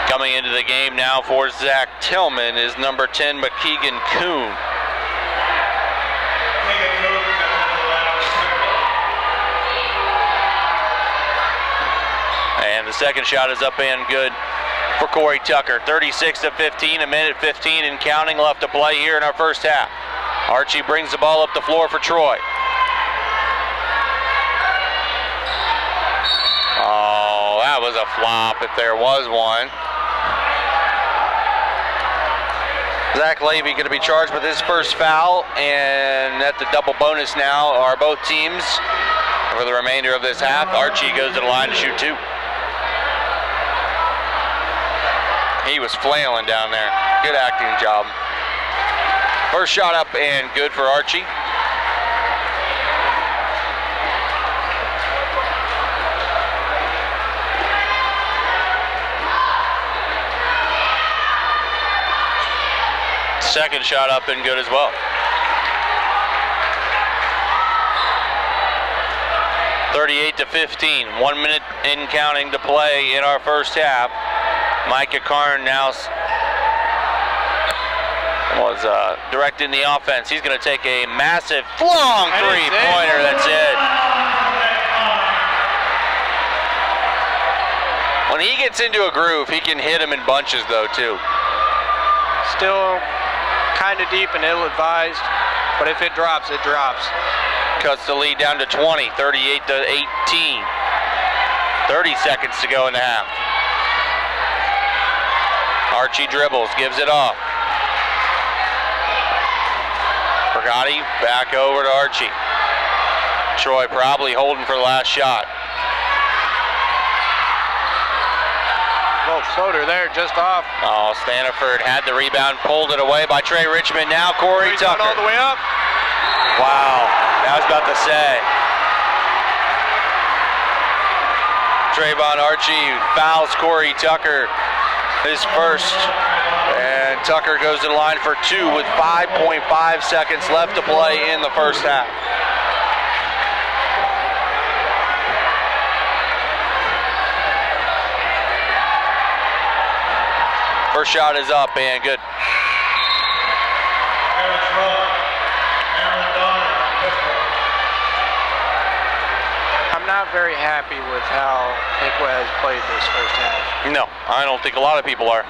Coming into the game now for Zach Tillman is number 10, McKeegan Kuhn. And the second shot is up and good for Corey Tucker. 36-15, a minute 15 and counting left to play here in our first half. Archie brings the ball up the floor for Troy. Oh, that was a flop if there was one. Zach Levy going to be charged with his first foul, and at the double bonus now are both teams for the remainder of this half. Archie goes to the line to shoot 2. He was flailing down there. Good acting job. First shot up and good for Archie. Second shot up and good as well. 38-15. 1 minute in counting to play in our first half. Micah Karn now was directing the offense. He's going to take a massive long three-pointer. That's it. When he gets into a groove, he can hit them in bunches, though, too. Still kind of deep and ill-advised, but if it drops, it drops. Cuts the lead down to 20, 38-18. 30 seconds to go in the half. Archie dribbles, gives it off. Brigatti back over to Archie. Troy probably holding for the last shot. Little floater there, just off. Oh, Staniford had the rebound, pulled it away by Trey Richmond. Now Corey Tucker. All the way up. Wow, I was about to say. Trayvon Archie fouls Corey Tucker, his first. And Tucker goes to the line for 2 with 5.5 seconds left to play in the first half. First shot is up and good. I'm not very happy with how Piqua has played this first half. No, I don't think a lot of people are.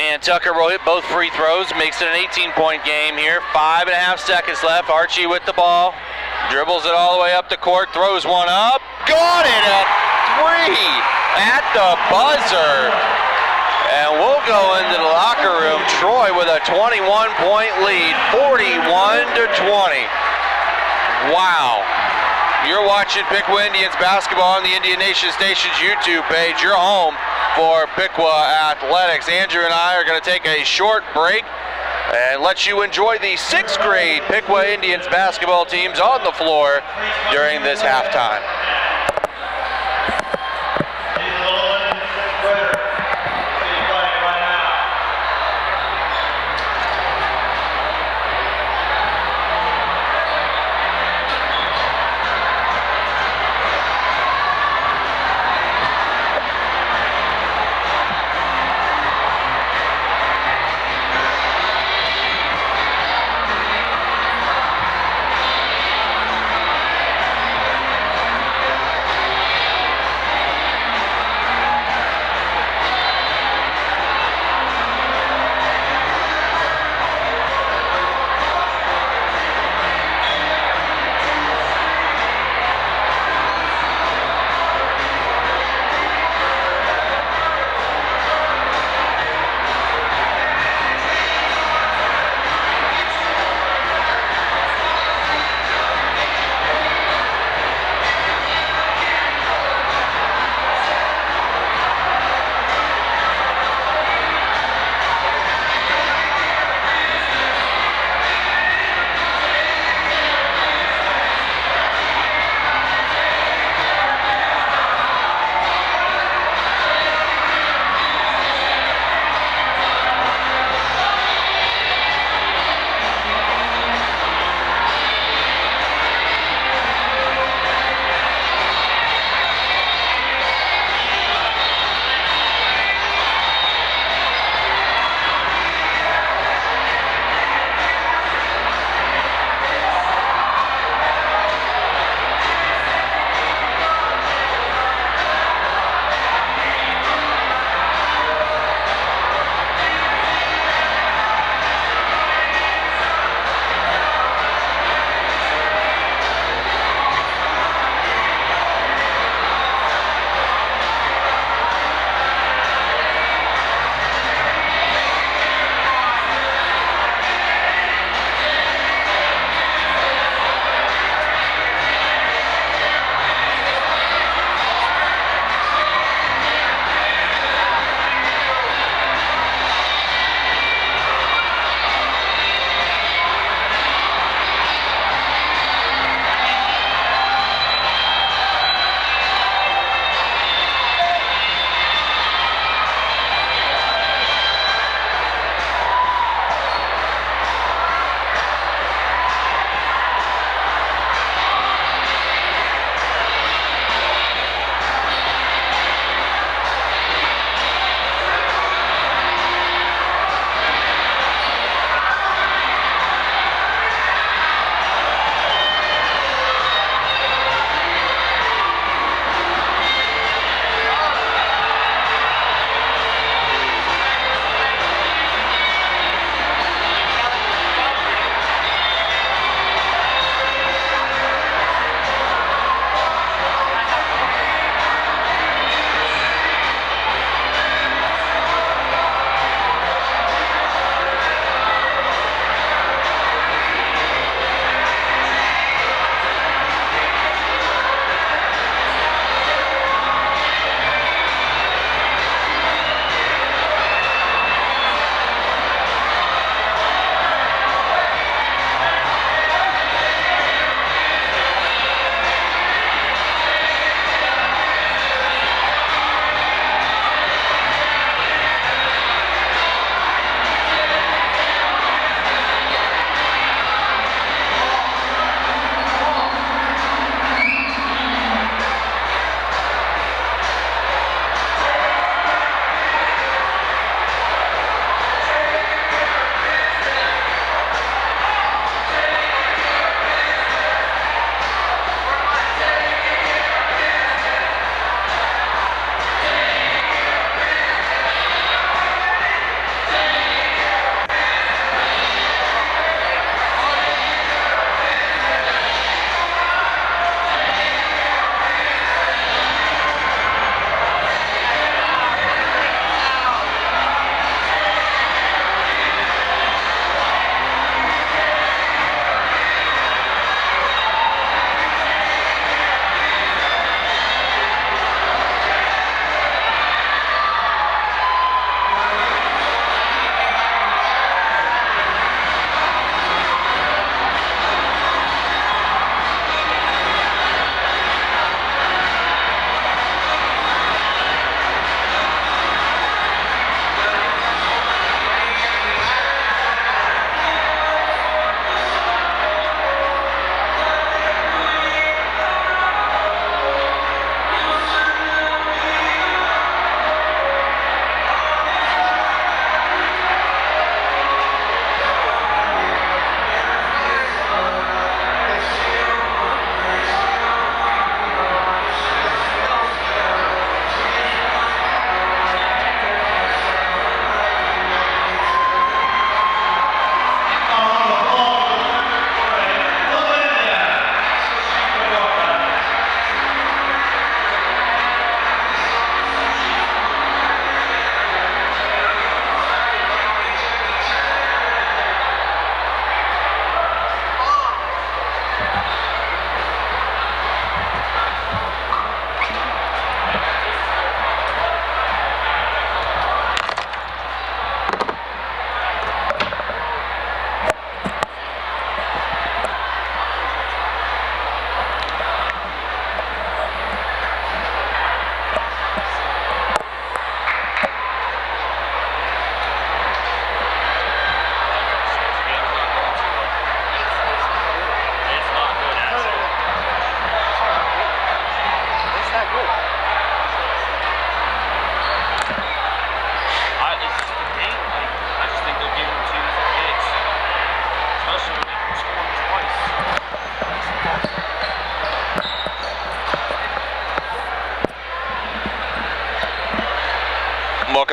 And Tucker will hit both free throws, makes it an 18-point game here. 5.5 seconds left. Archie with the ball, dribbles it all the way up the court, throws one up, got it at 3 at the buzzer. And we'll go into the locker room. Troy with a 21-point lead, 41-20. Wow. You're watching Piqua Indians basketball on the Indian Nation Station's YouTube page. You're home for Piqua Athletics. Andrew and I are going to take a short break and let you enjoy the 6th grade Piqua Indians basketball teams on the floor during this halftime.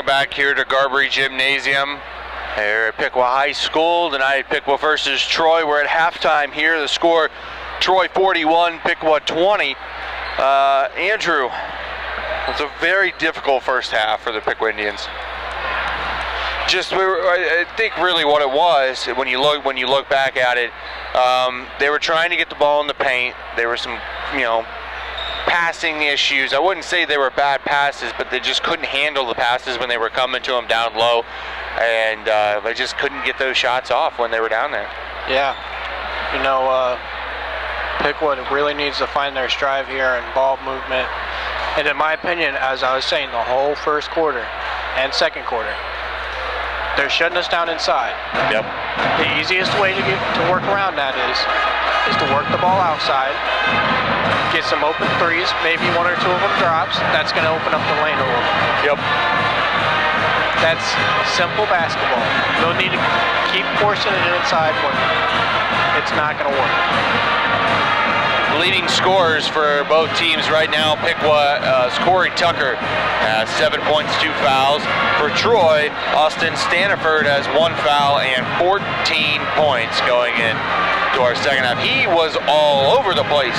back here to Garbury Gymnasium here at Piqua High School. Tonight, Piqua versus Troy. We're at halftime here. The score, Troy 41, Piqua 20. Andrew, it's a very difficult first half for the Piqua Indians. I think really what it was, when you look back at it, they were trying to get the ball in the paint. There were some, passing issues. I wouldn't say they were bad passes, but they just couldn't handle the passes when they were coming to them down low, and they just couldn't get those shots off when they were down there. Yeah, Piqua really needs to find their stride here in ball movement, and in my opinion, as I was saying, the whole first quarter and second quarter, they're shutting us down inside. Yep. The easiest way to work around that is to work the ball outside, get some open threes, maybe one or two of them drops. That's going to open up the lane a little bit. Yep. That's simple basketball. No need to keep forcing it inside when it's not going to work. Leading scorers for both teams right now, Piqua, Corey Tucker has 7 points, 2 fouls. For Troy, Austin Staniford has 1 foul and 14 points going in to our second half. He was all over the place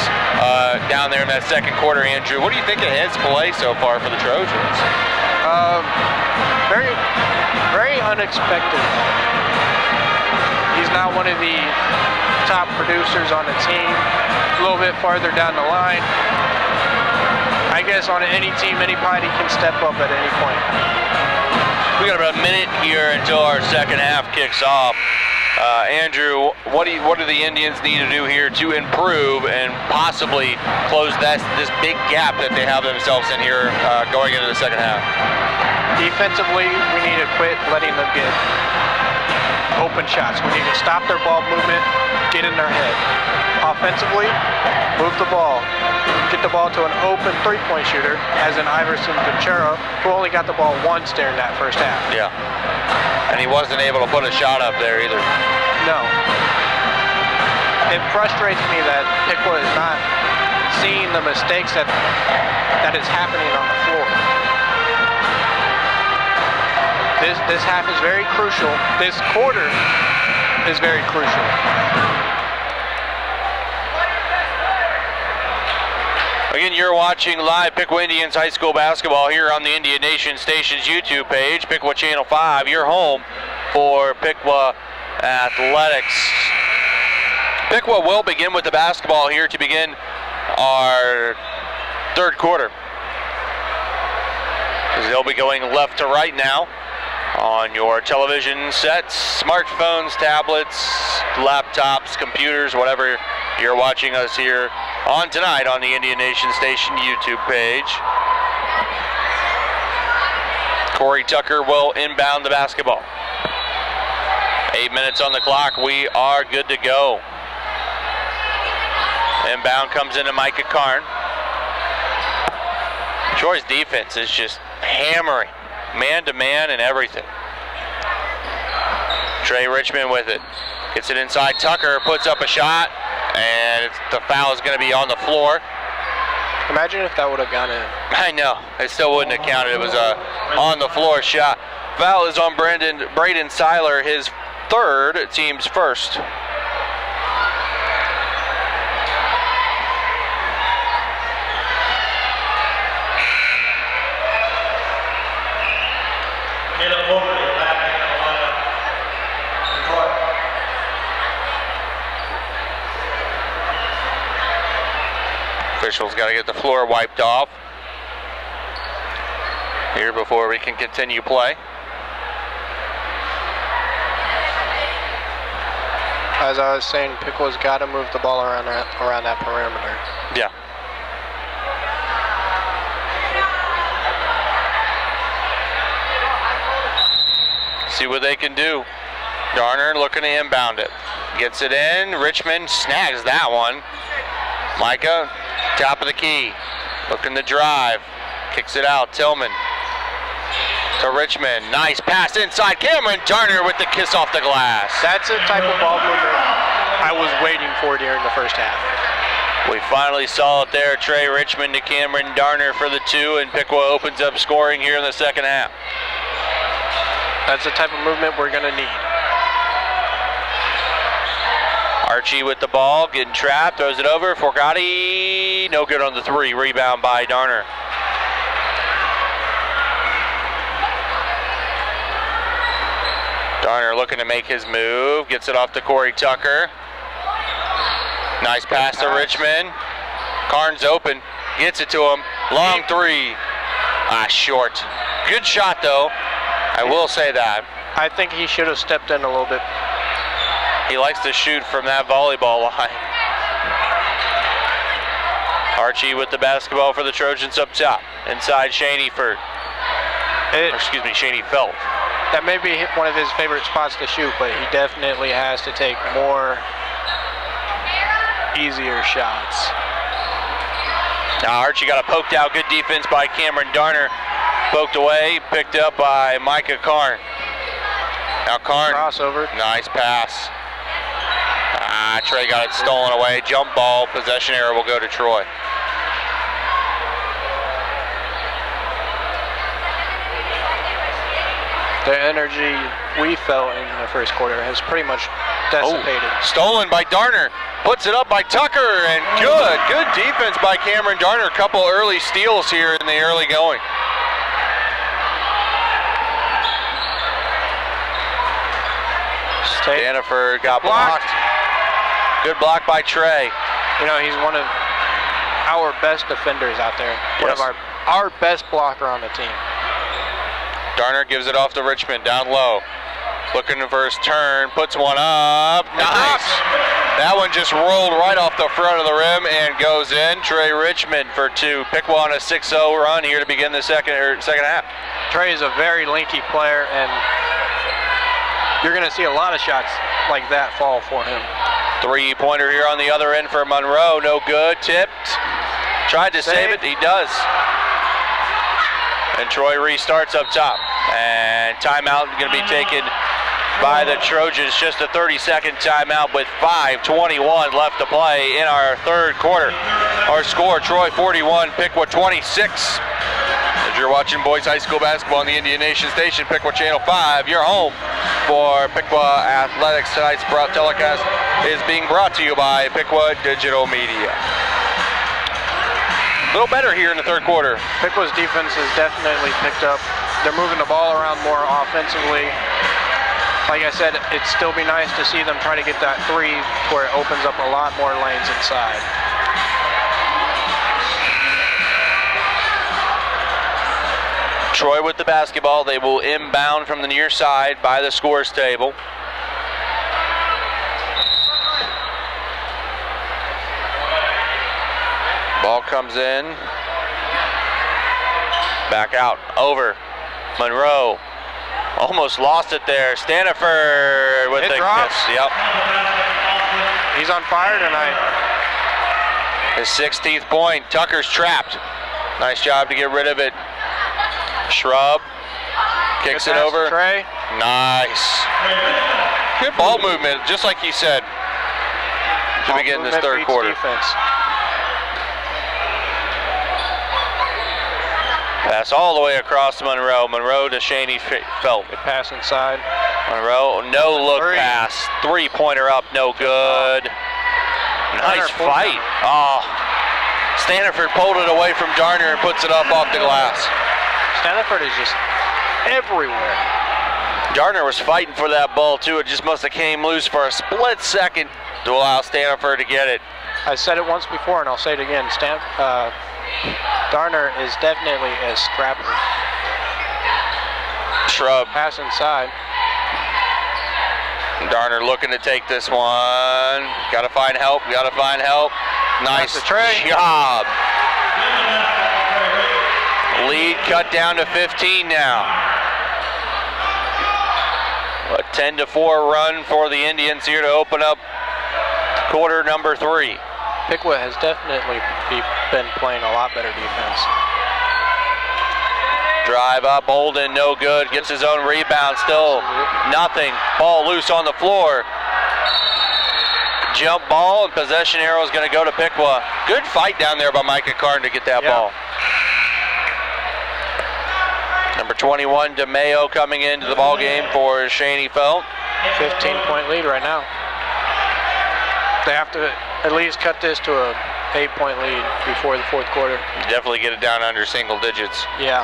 down there in that second quarter, Andrew. What do you think of his play so far for the Trojans? Very, very unexpected. He's not one of the top producers on the team. A little bit farther down the line. I guess on any team, anybody can step up at any point. We got about a minute here until our second half kicks off. Andrew, what do the Indians need to do here to improve and possibly close this big gap that they have themselves in here going into the second half? Defensively, we need to quit letting them get open shots. We need to stop their ball movement, get in their head. Offensively, move the ball. Get the ball to an open three-point shooter, as in Iverson Ventura, who only got the ball once during that first half. Yeah. And he wasn't able to put a shot up there either. No. It frustrates me that Piqua is not seeing the mistakes that is happening on the floor. This half is very crucial. This quarter is very crucial. Again, you're watching live Piqua Indians High School basketball here on the Indian Nation Station's YouTube page, Piqua Channel 5, your home for Piqua Athletics. Piqua will begin with the basketball here to begin our third quarter. They'll be going left to right now on your television sets, smartphones, tablets, laptops, computers, whatever you're watching us here on tonight on the Indian Nation Station YouTube page. Corey Tucker will inbound the basketball. 8 minutes on the clock. We are good to go. Inbound comes into Micah Karn. Troy's defense is just hammering man-to-man and everything. Trey Richmond with it. Gets it inside. Tucker puts up a shot, and the foul is going to be on the floor. Imagine if that would have gone in. I know. It still wouldn't have counted. It was a on-the-floor shot. Foul is on Braden Seiler, his third, team's first. Officials got to get the floor wiped off here before we can continue play. As I was saying, Piqua's got to move the ball around that perimeter. Yeah. See what they can do. Darner looking to inbound it. Gets it in. Richmond snags that one. Micah, top of the key. Looking to drive. Kicks it out. Tillman to Richmond. Nice pass inside. Cameron Darner with the kiss off the glass. That's the type of ball movement I was waiting for during the first half. We finally saw it there. Trey Richmond to Cameron Darner for the two, and Piqua opens up scoring here in the second half. That's the type of movement we're going to need. Archie with the ball, getting trapped, throws it over. Forgotti, no good on the 3. Rebound by Darner. Darner looking to make his move, gets it off to Corey Tucker. Nice pass to Richmond. Karn's open, gets it to him. Long 3. Short. Good shot though, I will say that. I think he should have stepped in a little bit. He likes to shoot from that volleyball line. Archie with the basketball for the Trojans up top. Inside Shaneyford. Shaney Felt. That may be one of his favorite spots to shoot, but he definitely has to take more easier shots. Now Archie got it poked out. Good defense by Cameron Darner. Poked away, picked up by Micah Karn. Now Karn. Crossover. Nice pass. Trey got it stolen away. Jump ball. Possession error will go to Troy. The energy we felt in the first quarter has pretty much dissipated. Stolen by Darner. Puts it up by Tucker, and good defense by Cameron Darner. A couple early steals here in the early going. Stanford got blocked. Good block by Trey. You know, he's one of our best defenders out there. One of our best blocker on the team. Darner gives it off to Richmond, down low. Looking for his turn, puts one up. Nice. That one just rolled right off the front of the rim and goes in. Trey Richmond for 2. Piqua on a 6-0 run here to begin the second half. Trey is a very lanky player, and you're going to see a lot of shots like that fall for him. 3-pointer here on the other end for Monroe. No good. Tipped. Tried to save it. He does. And Troy restarts up top. And timeout going to be taken by the Trojans. Just a 30-second timeout with 5:21 left to play in our third quarter. Our score, Troy 41, Piqua 26. As you're watching boys high school basketball on the Indian Nation station, Piqua Channel 5, your home for Piqua Athletics. Tonight's telecast is being brought to you by Piqua Digital Media. A little better here in the third quarter. Piqua's defense has definitely picked up. They're moving the ball around more offensively. Like I said, it'd still be nice to see them try to get that 3 where it opens up a lot more lanes inside. Troy with the basketball. They will inbound from the near side by the scores table. Ball comes in. Back out. Over. Monroe. Almost lost it there. Stanford with the drops. kiss. Yep. He's on fire tonight. His 16th point. Tucker's trapped. Nice job to get rid of it. Shrub. Kicks it over. Trey. Nice. Good ball movement, just like he said, to begin this third quarter. Defense. Pass all the way across to Monroe. Monroe to Shaney Felt. Good pass inside. Monroe, no look pass. 3-pointer up, no good. Nice fight. Oh, Stanford pulled it away from Darner and puts it up off the glass. Stanford is just everywhere. Darner was fighting for that ball too. It just must have came loose for a split second to allow Stanford to get it. I said it once before and I'll say it again. Darner is definitely a scrapper. Shrub. Pass inside. Darner looking to take this one. Got to find help. Got to find help. Nice job. Lead cut down to 15 now. A 10-4 run for the Indians here to open up quarter number 3. Piqua has definitely been playing a lot better defense. Drive up, Olden, no good. Gets his own rebound, still nothing. Ball loose on the floor. Jump ball, and possession arrow is going to go to Piqua. Good fight down there by Micah Karn to get that ball. Number 21, DeMayo, coming into the ball game for Shaney Felt. 15-point lead right now. They have to at least cut this to a 8-point lead before the fourth quarter. Definitely get it down under single digits. Yeah.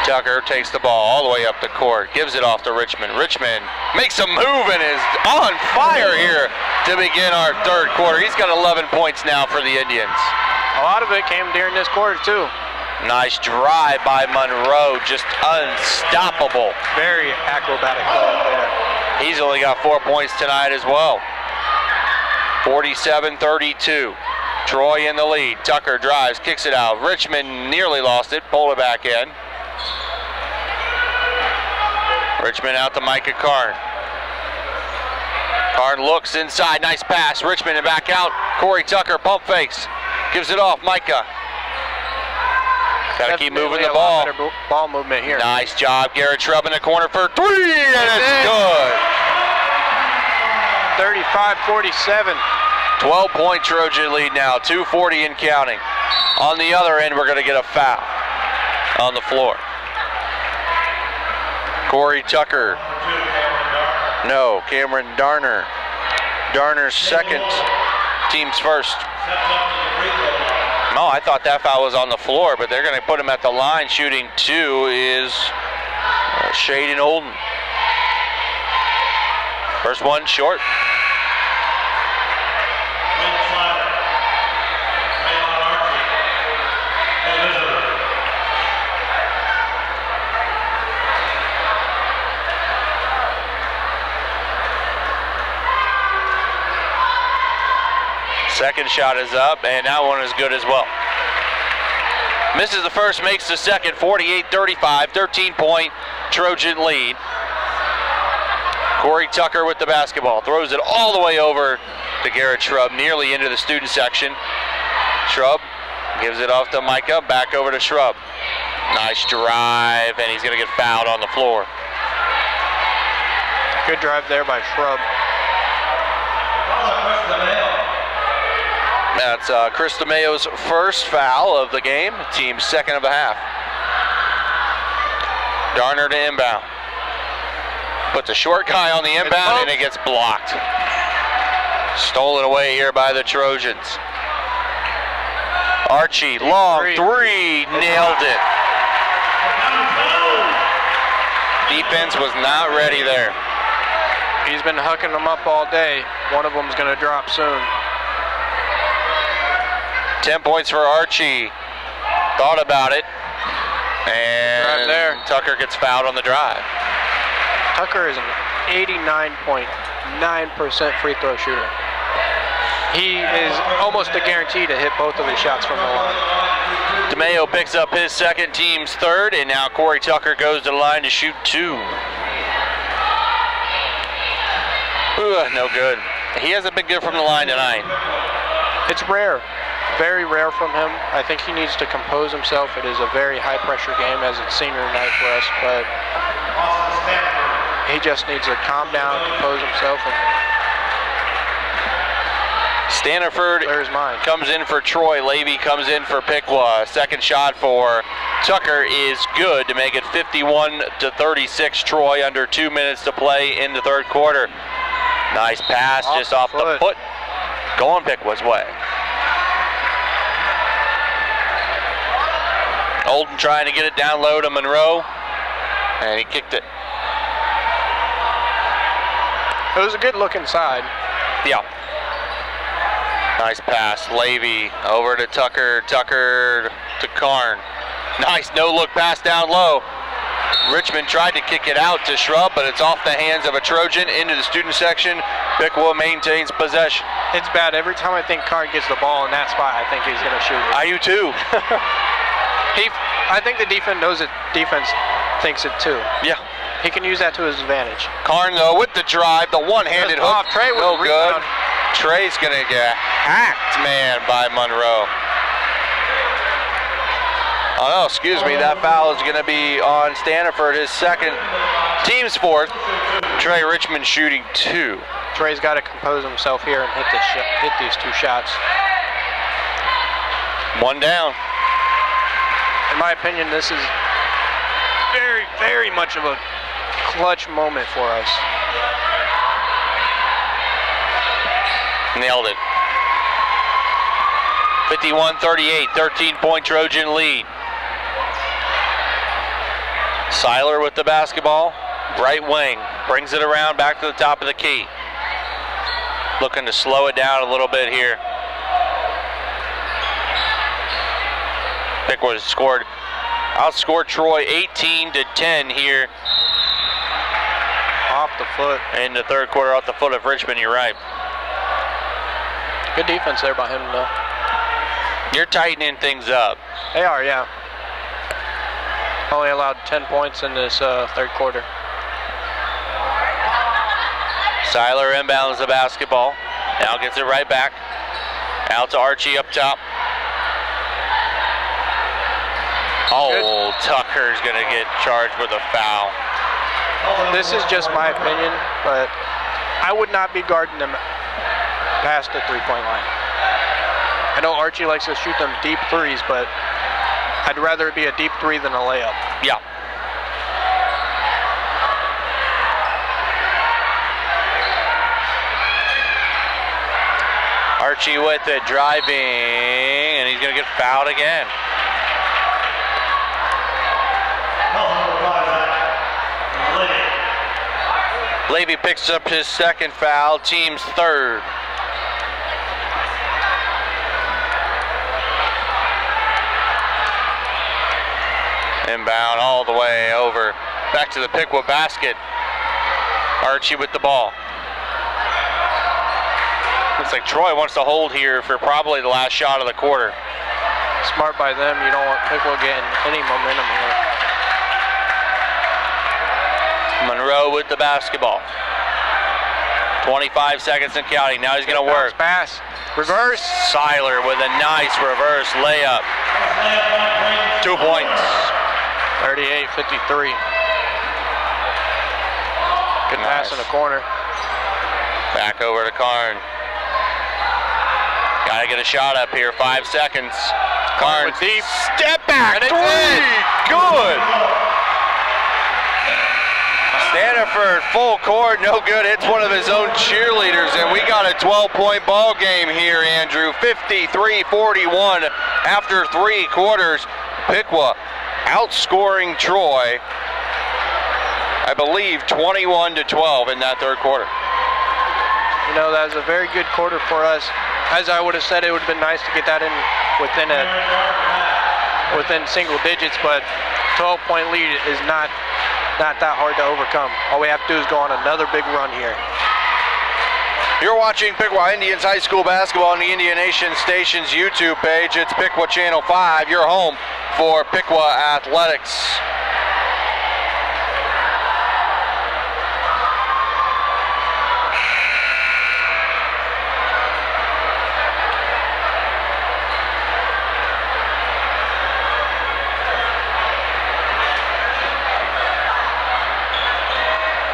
Tucker takes the ball all the way up the court, gives it off to Richmond. Richmond makes a move and is on fire here to begin our third quarter. He's got 11 points now for the Indians. A lot of it came during this quarter, too. Nice drive by Monroe, just unstoppable. Very acrobatic play there. He's only got 4 points tonight as well. 47-32. Troy in the lead. Tucker drives, kicks it out. Richmond nearly lost it, pulled it back in. Richmond out to Micah Karn. Karn looks inside, nice pass. Richmond and back out. Corey Tucker pump fakes, gives it off. Micah. Got to keep moving the ball. Better ball movement here. Nice job, Garrett Shrub in the corner for three, and it's good. 35-47. 12-point Trojan lead now, 2:40 and counting. On the other end, we're going to get a foul on the floor. Corey Tucker. No, Cameron Darner. Darner's second, team's first. No, I thought that foul was on the floor, but they're going to put him at the line. Shooting two is Shaden Olden. First one short. Second shot is up, and that one is good as well. Misses the first, makes the second. 48-35, 13-point Trojan lead. Corey Tucker with the basketball, throws it all the way over to Garrett Shrub, nearly into the student section. Shrub gives it off to Micah, back over to Shrub. Nice drive, and he's going to get fouled on the floor. Good drive there by Shrub. That's Chris DeMayo's first foul of the game, team's second of the half. Darner to inbound. Puts a short guy on the inbound and it gets blocked. Stolen away here by the Trojans. Archie, long three, nailed it. Defense was not ready there. He's been hucking them up all day. One of them's going to drop soon. 10 points for Archie. Thought about it. And there. Tucker gets fouled on the drive. Tucker is an 89.9% free throw shooter. He is almost a guarantee to hit both of his shots from the line. DeMayo picks up his second, team's third, and now Corey Tucker goes to the line to shoot two. No good. He hasn't been good from the line tonight. It's rare. Very rare from him. I think he needs to compose himself. It is a very high-pressure game as it's senior night for us, but he just needs to calm down, compose himself, and Staniford comes in for Troy. Levy comes in for Piqua. Second shot for Tucker is good to make it 51-36. Troy under 2 minutes to play in the third quarter. Nice pass just off the foot. Going Piqua's way. Olden trying to get it down low to Monroe, and he kicked it. It was a good look inside. Yeah. Nice pass. Levy over to Tucker. Tucker to Karn. Nice no-look pass down low. Richmond tried to kick it out to Shrub, but it's off the hands of a Trojan into the student section. Piqua maintains possession. It's bad. Every time I think Karn gets the ball in that spot, I think he's going to shoot it. I do too. I think the defense knows it. Defense thinks it too. Yeah. He can use that to his advantage. Karn, though, with the drive, the one-handed hook. Trey no good. Trey's going to get hacked, man, by Monroe. Oh, no, excuse me. That foul is going to be on Staniford, his second, team's fourth. Trey Richmond shooting two. Trey's got to compose himself here and hit these two shots. One down. And In my opinion, this is very, very much of a clutch moment for us. Nailed it. 51-38, 13-point Trojan lead. Seiler with the basketball, right wing, brings it around back to the top of the key. Looking to slow it down a little bit here. Piqua outscored Troy 18-10 here. Off the foot. In the third quarter, off the foot of Richmond, you're right. Good defense there by him, though. You're tightening things up. They are, yeah. Only allowed 10 points in this third quarter. Seiler inbounds the basketball. Now gets it right back. Out to Archie up top. Oh, good. Tucker's going to get charged with a foul. This is just my opinion, but I would not be guarding them past the three-point line. I know Archie likes to shoot them deep threes, but I'd rather it be a deep three than a layup. Yeah. Archie with it, driving, and he's going to get fouled again. Levy picks up his second foul, team's third. Inbound all the way over. Back to the Piqua basket. Archie with the ball. Looks like Troy wants to hold here for probably the last shot of the quarter. Smart by them. You don't want Piqua getting any momentum here. Monroe with the basketball. 25 seconds and counting. Now he's going to work. Pass. Reverse. Seiler with a nice reverse layup. 2 points. 38-53. Good pass in the corner. Back over to Karn. Got to get a shot up here. 5 seconds. Karn deep. Step back. Three. Good. Stanford full court, no good. It's one of his own cheerleaders, and we got a 12-point ball game here, Andrew. 53-41 after 3 quarters. Piqua outscoring Troy, I believe, 21-12 in that third quarter. You know, that was a very good quarter for us. As I would have said, it would have been nice to get that in within single digits, but 12-point lead is not that hard to overcome. All we have to do is go on another big run here. You're watching Piqua Indians High School basketball on the Indian Nation Station's YouTube page. It's Piqua Channel 5, your home for Piqua Athletics.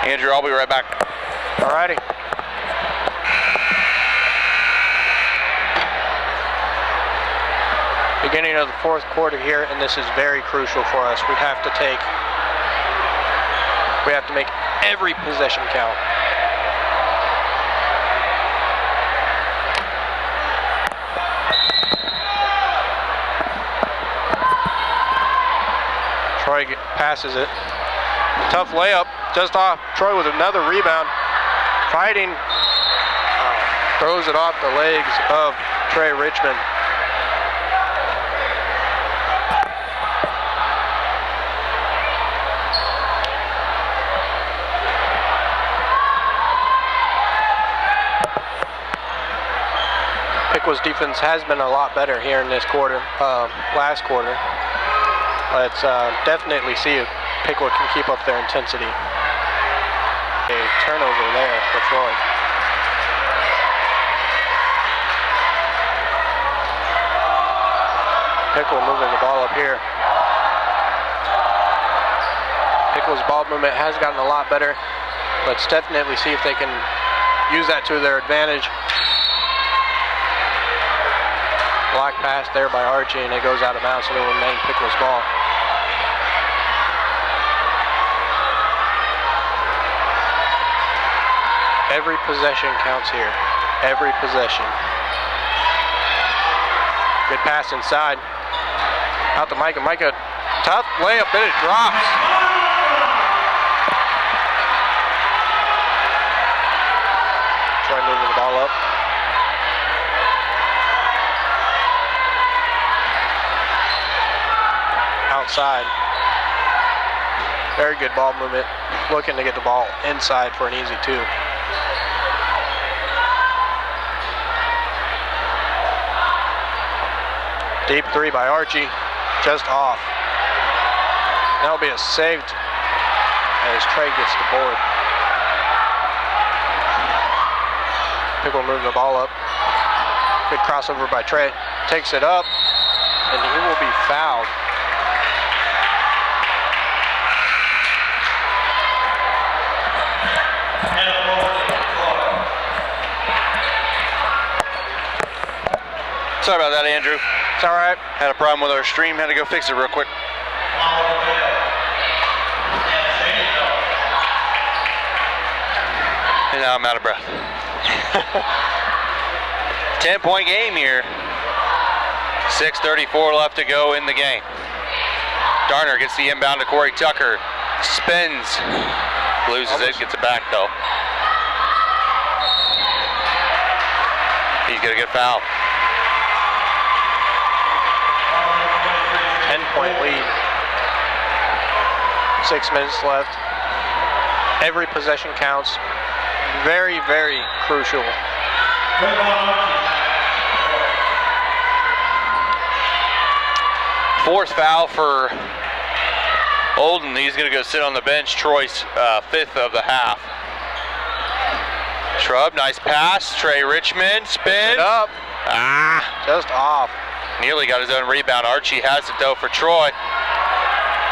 Andrew, I'll be right back. All righty. Beginning of the fourth quarter here, and this is very crucial for us. We have to make every possession count. Troy passes it. Tough layup, just off. Troy with another rebound. Fighting. Throws it off the legs of Trey Richmond. Piqua's defense has been a lot better here in this quarter, last quarter. Let's definitely see if Piqua can keep up their intensity. A turnover there for Troy. Piqua moving the ball up here. Piqua's ball movement has gotten a lot better. Let's definitely see if they can use that to their advantage. Block pass there by Archie, and it goes out of bounds, so it will remain Piqua's ball. Every possession counts here. Every possession. Good pass inside. Out to Micah. Micah, tough layup, and it drops. Troy moving the ball up. Outside. Very good ball movement. Looking to get the ball inside for an easy 2. Deep 3 by Archie, just off. That'll be a saved as Trey gets the board. Piqua moving the ball up. Good crossover by Trey. Takes it up, and he will be fouled. Sorry about that, Andrew. It's all right. Had a problem with our stream. Had to go fix it real quick. And now I'm out of breath. 10-point game here. 6:34 left to go in the game. Darner gets the inbound to Corey Tucker. Spins. Loses it. Gets it back, though. He's going to get fouled. 10-point lead. 6 minutes left. Every possession counts. Very, very crucial. Fourth foul for Olden. He's going to go sit on the bench. Troy's 5th of the half. Shrub, nice pass. Trey Richmond spins. Up. Just off. Nearly got his own rebound. Archie has it though for Troy.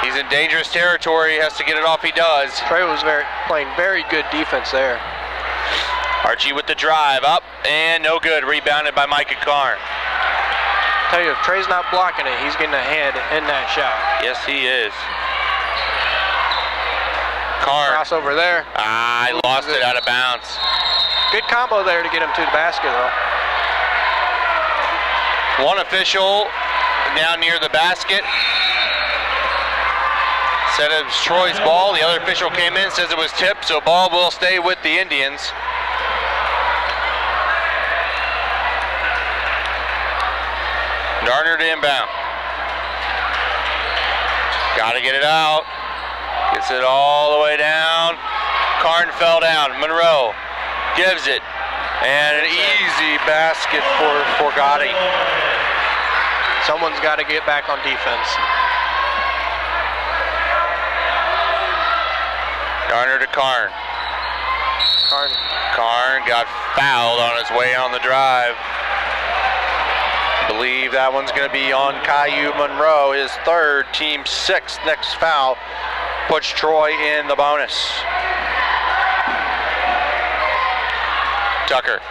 He's in dangerous territory. He has to get it off. He does. Trey was playing very good defense there. Archie with the drive up and no good. Rebounded by Micah Karn. Tell you, if Trey's not blocking it, he's getting ahead in that shot. Yes, he is. Karn. Crossover there. He lost it out of bounds. Good combo there to get him to the basket, though. One official down near the basket said it was Troy's ball. The other official came in, says it was tipped, so ball will stay with the Indians. Darner to inbound. Got to get it out. Gets it all the way down. Karn fell down. Monroe gives it. And an easy basket for Gotti. Someone's got to get back on defense. Darner to Karn. Karn got fouled on his way on the drive. I believe that one's going to be on Caillou Monroe, his 3rd, team 6th. Next foul puts Troy in the bonus. Tucker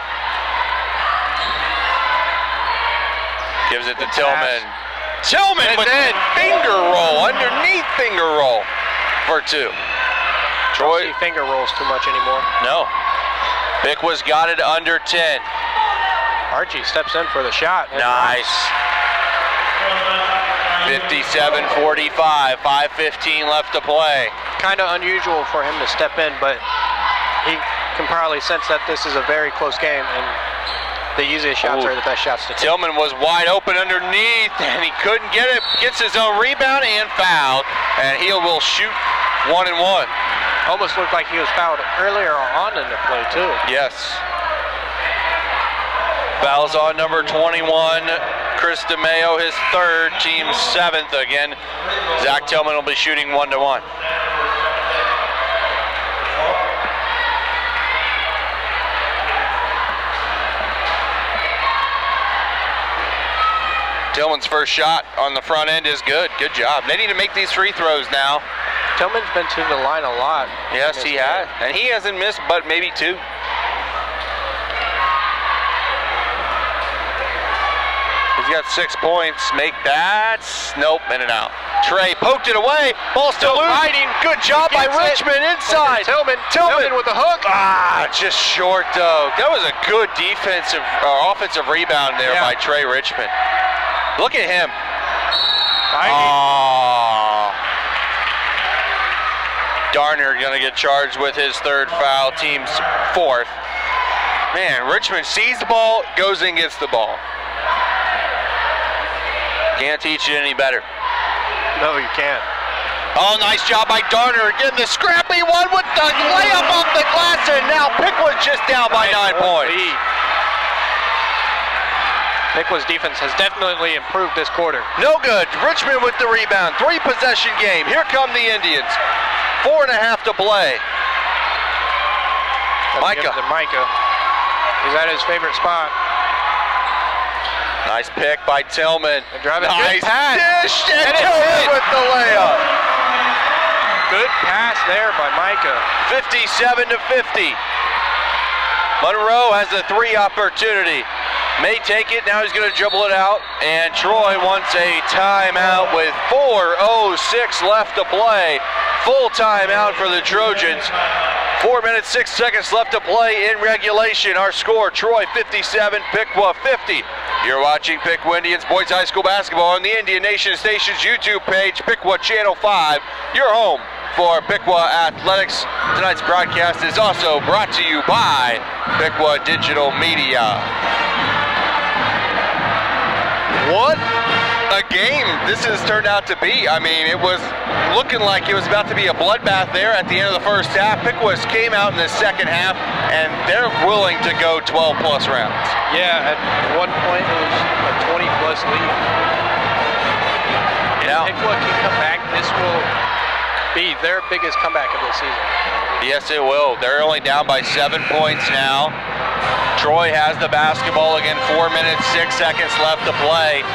gives it to Tillman. Tillman with a finger roll, underneath finger roll for 2. Troy. Don't see finger rolls too much anymore. No. Piqua's got it under 10. Archie steps in for the shot. Nice. 57-45, 5:15 left to play. Kind of unusual for him to step in, but he can probably sense that this is a very close game, and the easiest shots are the best shots to take. Tillman was wide open underneath, and he couldn't get it. Gets his own rebound and fouled, and he will shoot 1 and 1. Almost looked like he was fouled earlier on in the play, too. Yes. Fouls on number 21, Chris DeMeo, his 3rd, team 7th. Again, Zach Tillman will be shooting 1-1. Tillman's first shot on the front end is good. Good job. They need to make these free throws now. Tillman's been to the line a lot. Yes, he has. And he hasn't missed but maybe 2. He's got 6 points. Make that. Nope, in and out. Trey poked it away. Ball still fighting. Good job by Richmond inside. Tillman with the hook. Ah, just short though. That was a good defensive or offensive rebound there by Trey Richmond. Look at him. Oh. Darner gonna get charged with his 3rd foul, team's 4th. Man, Richmond sees the ball, goes and gets the ball. Can't teach it any better. No, you can't. Oh, nice job by Darner. Again, the scrappy one with the layup off the glass, and now Piqua's just down by 9 points. Piqua's defense has definitely improved this quarter. No good. Richmond with the rebound. 3-possession game. Here come the Indians. 4.5 to play. Micah. He's at his favorite spot. Nice pick by Tillman. Nice pass. Dish and Tillman with the layup. Good pass there by Micah. 57 to 50. Monroe has a 3 opportunity. May take it, now he's going to dribble it out, and Troy wants a timeout with 4:06 left to play. Full timeout for the Trojans. 4 minutes, 6 seconds left to play in regulation. Our score, Troy 57, Piqua 50. You're watching Piqua Indians Boys High School Basketball on the Indian Nation Station's YouTube page, Piqua Channel 5. Your home for Piqua Athletics. Tonight's broadcast is also brought to you by Piqua Digital Media. What a game this has turned out to be. I mean, it was looking like it was about to be a bloodbath there at the end of the first half. Piqua came out in the second half, and they're willing to go 12-plus rounds. Yeah, at one point it was a 20-plus lead. And Piqua can come back. This will be their biggest comeback of the season. Yes, it will. They're only down by 7 points now. Troy has the basketball again, 4 minutes, 6 seconds left to play.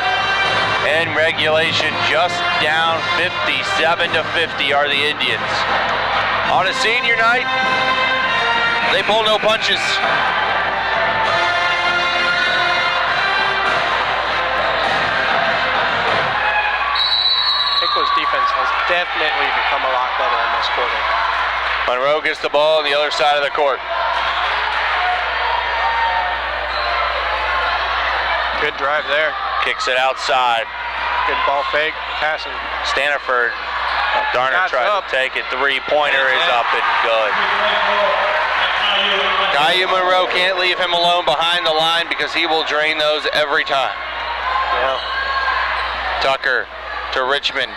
In regulation, just down 57 to 50 are the Indians. On a senior night, they pull no punches. Piqua's defense has definitely become a lot better in this quarter. Monroe gets the ball on the other side of the court. Good drive there. Kicks it outside. Good ball fake, passing. Staniford. Darner tries to take it. 3-pointer is up and good. Caillou Monroe can't leave him alone behind the line because he will drain those every time. Yeah. Tucker to Richmond.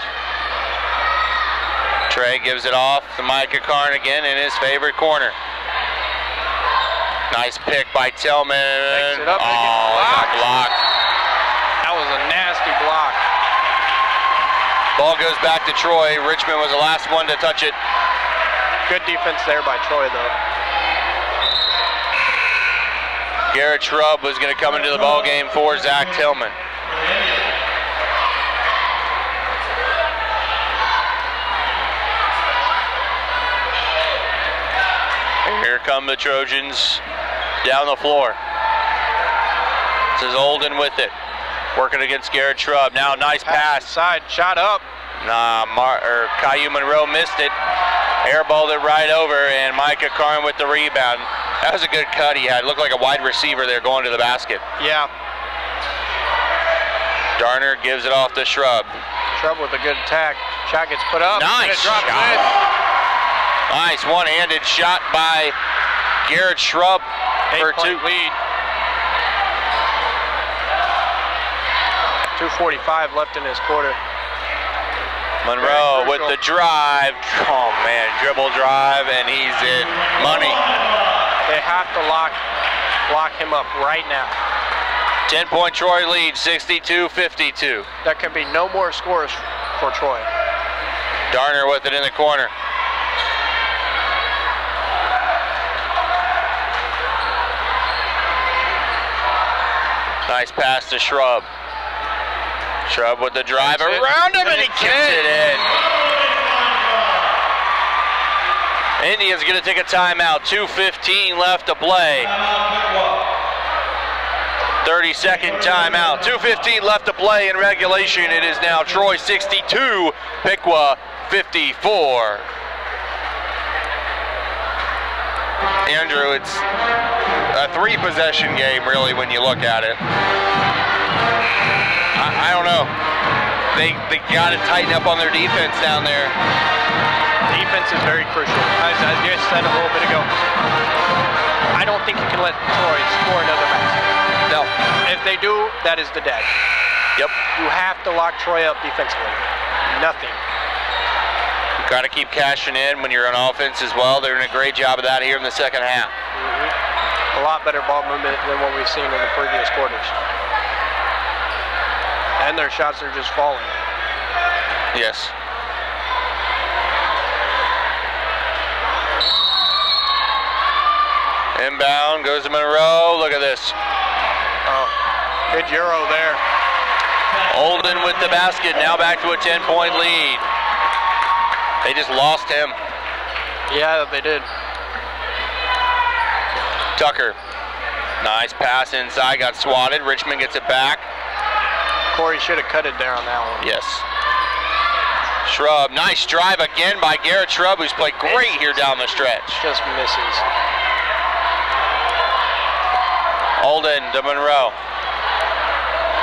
Trey gives it off to Micah Karn again in his favorite corner. Nice pick by Tillman. Takes it up, blocked. That was a nasty block. Ball goes back to Troy. Richmond was the last one to touch it. Good defense there by Troy, though. Garrett Shrub was going to come into the ball game for Zach Tillman. Here come the Trojans down the floor. This is Olden with it. Working against Garrett Shrub. Now nice pass. Side, shot up. Caillou Monroe missed it. Airballed it right over, and Micah Karn with the rebound. That was a good cut he had. Looked like a wide receiver there going to the basket. Yeah. Darner gives it off to Shrub. Shrub with a good attack. Shot gets put up. Nice shot. Nice one-handed shot by Garrett Shrub for 2. Lead. 2:45 left in his quarter. Monroe with the drive. Oh man, dribble drive, and he's in money. They have to lock him up right now. 10-point Troy lead, 62-52. There can be no more scores for Troy. Darner with it in the corner. Nice pass to Shrub. Shrub with the drive around him, and he kicks it in. Indians going to take a timeout. 2:15 left to play. 30-second timeout. 2:15 left to play in regulation. It is now Troy 62, Piqua 54. Andrew, it's a 3-possession game, really, when you look at it. I don't know. They got to tighten up on their defense down there. Defense is very crucial. As I just said a little bit ago, I don't think you can let Troy score another basket. No. If they do, that is the day. Yep. You have to lock Troy up defensively. Nothing. Got to keep cashing in when you're on offense as well. They're doing a great job of that here in the second half. A lot better ball movement than what we've seen in the previous quarters. And their shots are just falling. Yes. Inbound, goes to Monroe. Look at this. Oh, good Euro there. Olden with the basket, now back to a 10-point lead. They just lost him. Yeah, they did. Tucker, nice pass inside, got swatted. Richmond gets it back. Corey should have cut it there on that one. Yes. Shrub, nice drive again by Garrett Shrub, who's played great here down the stretch. Just misses. Olden to Monroe.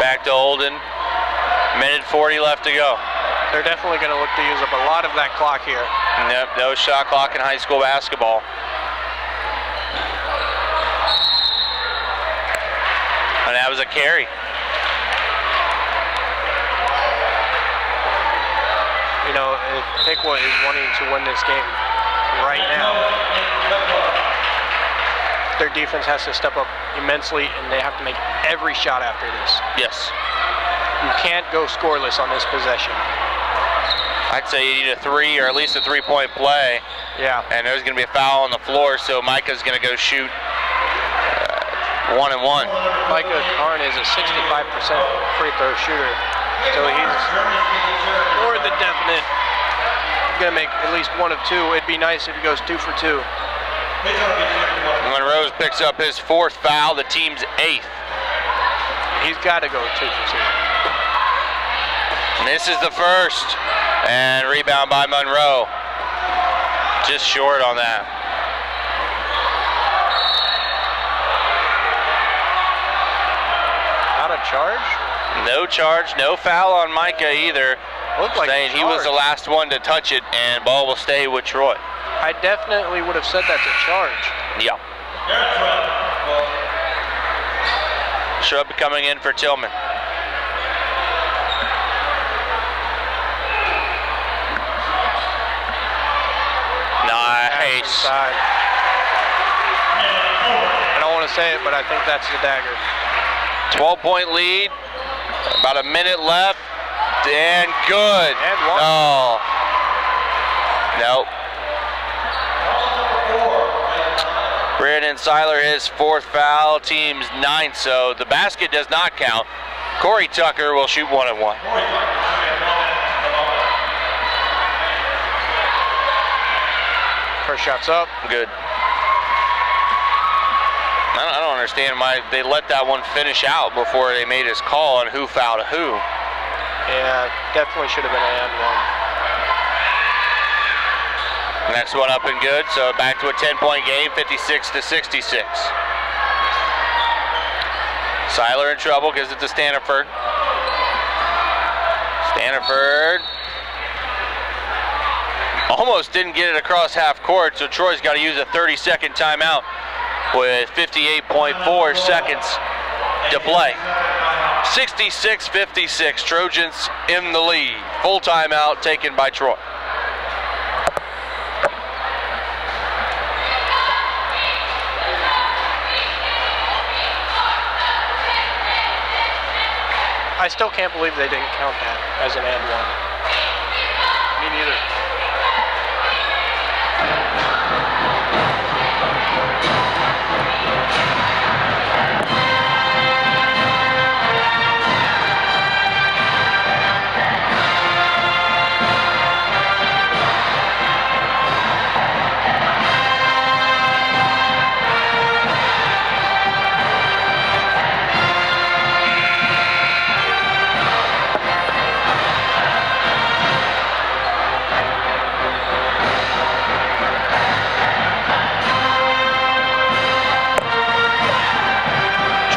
Back to Olden. Minute 40 left to go. They're definitely going to look to use up a lot of that clock here. Nope, no shot clock in high school basketball. And that was a carry. You know, if Piqua is wanting to win this game right now, their defense has to step up immensely, and they have to make every shot after this. Yes. You can't go scoreless on this possession. I'd say you need a 3 or at least a 3-point play. Yeah. And there's going to be a foul on the floor, so Micah's going to go shoot 1-and-1. Micah Karn is a 65% free throw shooter, so he's more than definite going to make at least 1 of 2. It'd be nice if he goes 2 for 2. Monroe picks up his 4th foul, the team's 8th. He's got to go 2 for 2. Misses the first, and rebound by Monroe. Just short on that. Not a charge? No charge, no foul on Micah either. Looked like saying he was the last one to touch it, and ball will stay with Troy. I definitely would have said that's a charge. Yeah. Shrub coming in for Tillman. Nice. I don't want to say it, but I think that's the dagger. 12-point lead, about a minute left, and good. And one. Oh. Nope. Brandon Seiler, his 4th foul, team's 9th, so the basket does not count. Corey Tucker will shoot 1-and-1. First shot's up. Good. I don't understand why they let that one finish out before they made his call on who fouled who. Yeah, definitely should have been an and one. Next one up and good, so back to a 10-point game, 56-66. Seiler in trouble, gives it to Staniford. Staniford almost didn't get it across half court, so Troy's got to use a 30-second timeout with 58.4 seconds to play. 66-56, Trojans in the lead. Full timeout taken by Troy. I still can't believe they didn't count that as an and one. Me neither.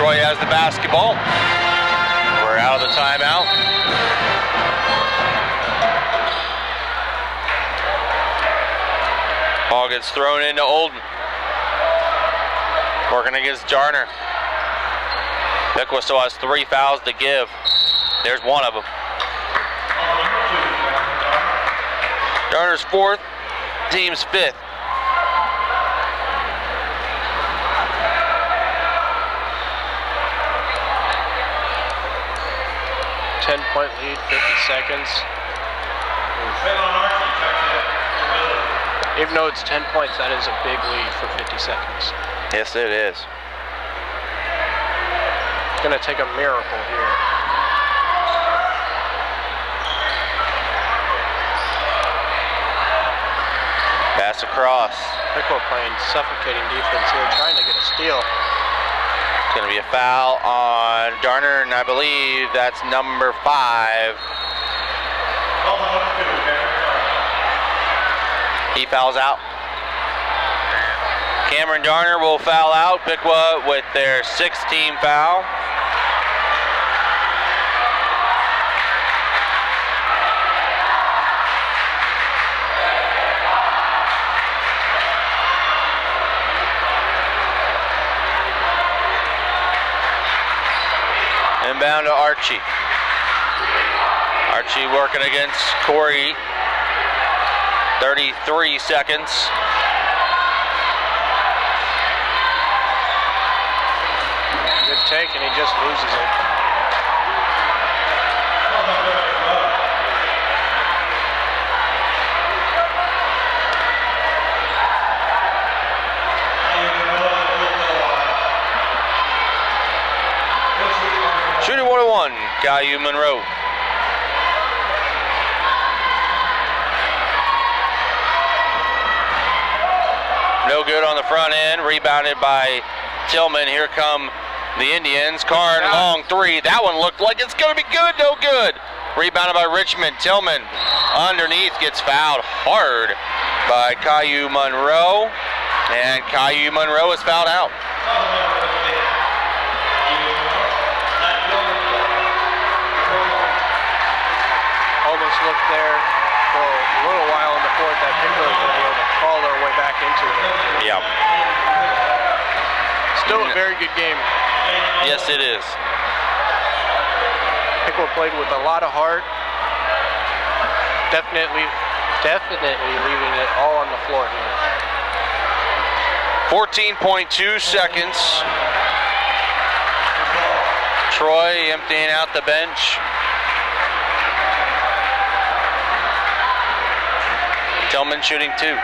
Troy has the basketball. We're out of the timeout. Ball gets thrown into Olden. Working against Darner. Piqua still has 3 fouls to give. There's one of them. Darner's 4th, team's 5th. Point lead, 50 seconds. Even though it's 10 points, that is a big lead for 50 seconds. Yes, it is. It's going to take a miracle here. Pass across. Piqua playing suffocating defense here, trying to get a steal. It's going to be a foul on Darner, and I believe that's number 5. He fouls out. Cameron Darner will foul out. Piqua with their 6th team foul. Inbound to Archie. Archie working against Corey. 33 seconds. Good take, and he just loses it. Shooting 101, Caillou Monroe. No good on the front end, rebounded by Tillman. Here come the Indians. Karn, long 3. That one looked like it's gonna be good, no good. Rebounded by Richmond. Tillman underneath gets fouled hard by Caillou Monroe. And Caillou Monroe is fouled out. Almost looked there for a little while in the fourth that Piqua was going to be able to crawl their way back into it. Yeah. Still a very good game. Yes, it is. Piqua played with a lot of heart. Definitely leaving it all on the floor here. 14.2 seconds. Troy emptying out the bench. Tillman shooting 2.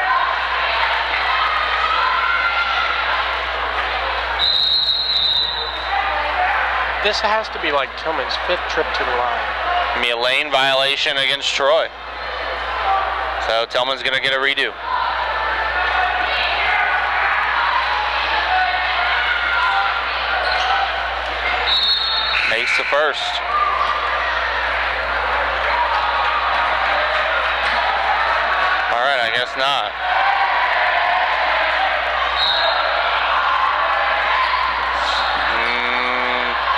This has to be like Tillman's 5th trip to the line. Gonna be a lane violation against Troy. So Tillman's gonna get a redo. Makes the first. All right, I guess not.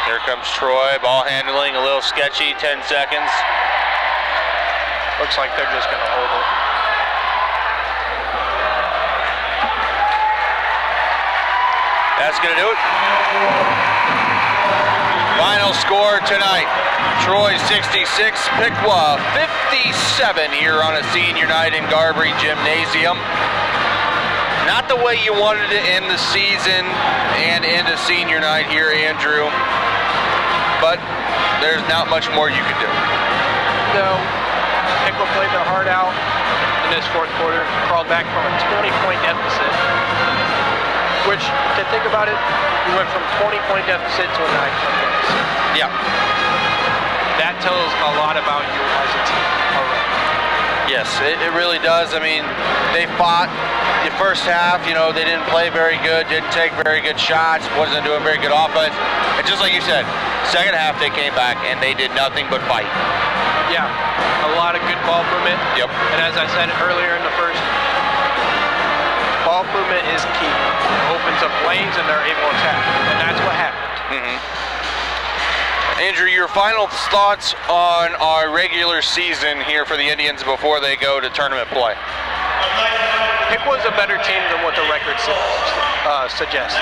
Here comes Troy, ball handling a little sketchy, 10 seconds. Looks like they're just gonna hold it. That's gonna do it. Final score tonight, Troy 66, Piqua 57 here on a senior night in Garbry Gymnasium. Not the way you wanted to end the season and end a senior night here, Andrew, but there's not much more you could do. No, Piqua played their heart out in this fourth quarter, crawled back from a 20-point deficit, which, to think about it, we went from 20-point deficit to a 9-point deficit. Yeah. That tells a lot about you as a team already. Yes, it really does. I mean, they fought the first half, you know, they didn't play very good, didn't take very good shots, wasn't doing very good offense. And just like you said, second half they came back and they did nothing but fight. Yeah, a lot of good ball movement. Yep. And as I said earlier in the first, ball movement is key. It opens up lanes and they're able to attack. And that's what happened. Andrew, your final thoughts on our regular season here for the Indians before they go to tournament play? Piqua's a better team than what the record suggests.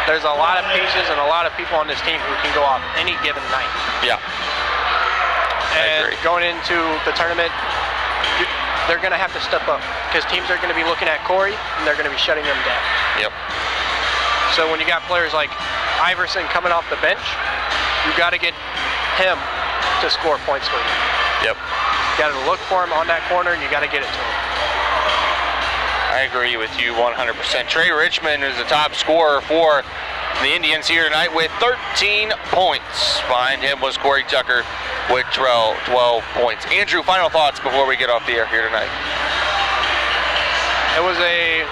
There's a lot of pieces and a lot of people on this team who can go off any given night. Yeah. And going into the tournament, they're going to have to step up because teams are going to be looking at Corey and they're going to be shutting them down. Yep. So when you got players like Iverson coming off the bench, you got to get him to score points for you. Yep. You got to look for him on that corner and you got to get it to him. I agree with you 100%. Trey Richmond is the top scorer for the Indians here tonight with 13 points. Behind him was Corey Tucker with 12 points. Andrew, final thoughts before we get off the air here tonight. It was a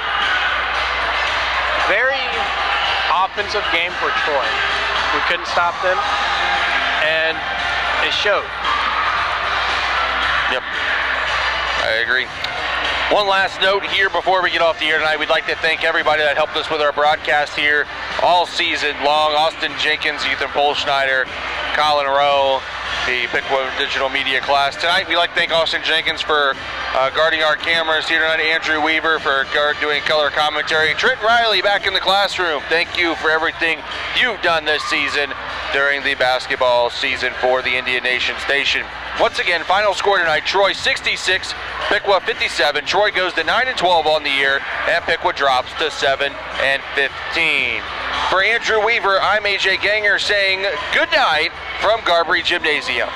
very offensive game for Troy. We couldn't stop them, and it showed. Yep, I agree. One last note here before we get off the air tonight. We'd like to thank everybody that helped us with our broadcast here all season long. Austin Jenkins, Ethan Polschneider, Colin Rowe, the Piqua Digital Media class. Tonight, we'd like to thank Austin Jenkins for guarding our cameras here tonight. Andrew Weaver for doing color commentary. Trent Riley back in the classroom. Thank you for everything you've done this season during the basketball season for the Indian Nation Station. Once again, final score tonight, Troy 66, Piqua 57. Troy goes to 9-12 on the year, and Piqua drops to 7-15. For Andrew Weaver, I'm AJ Ganger saying good night from Garbary Gymnasium.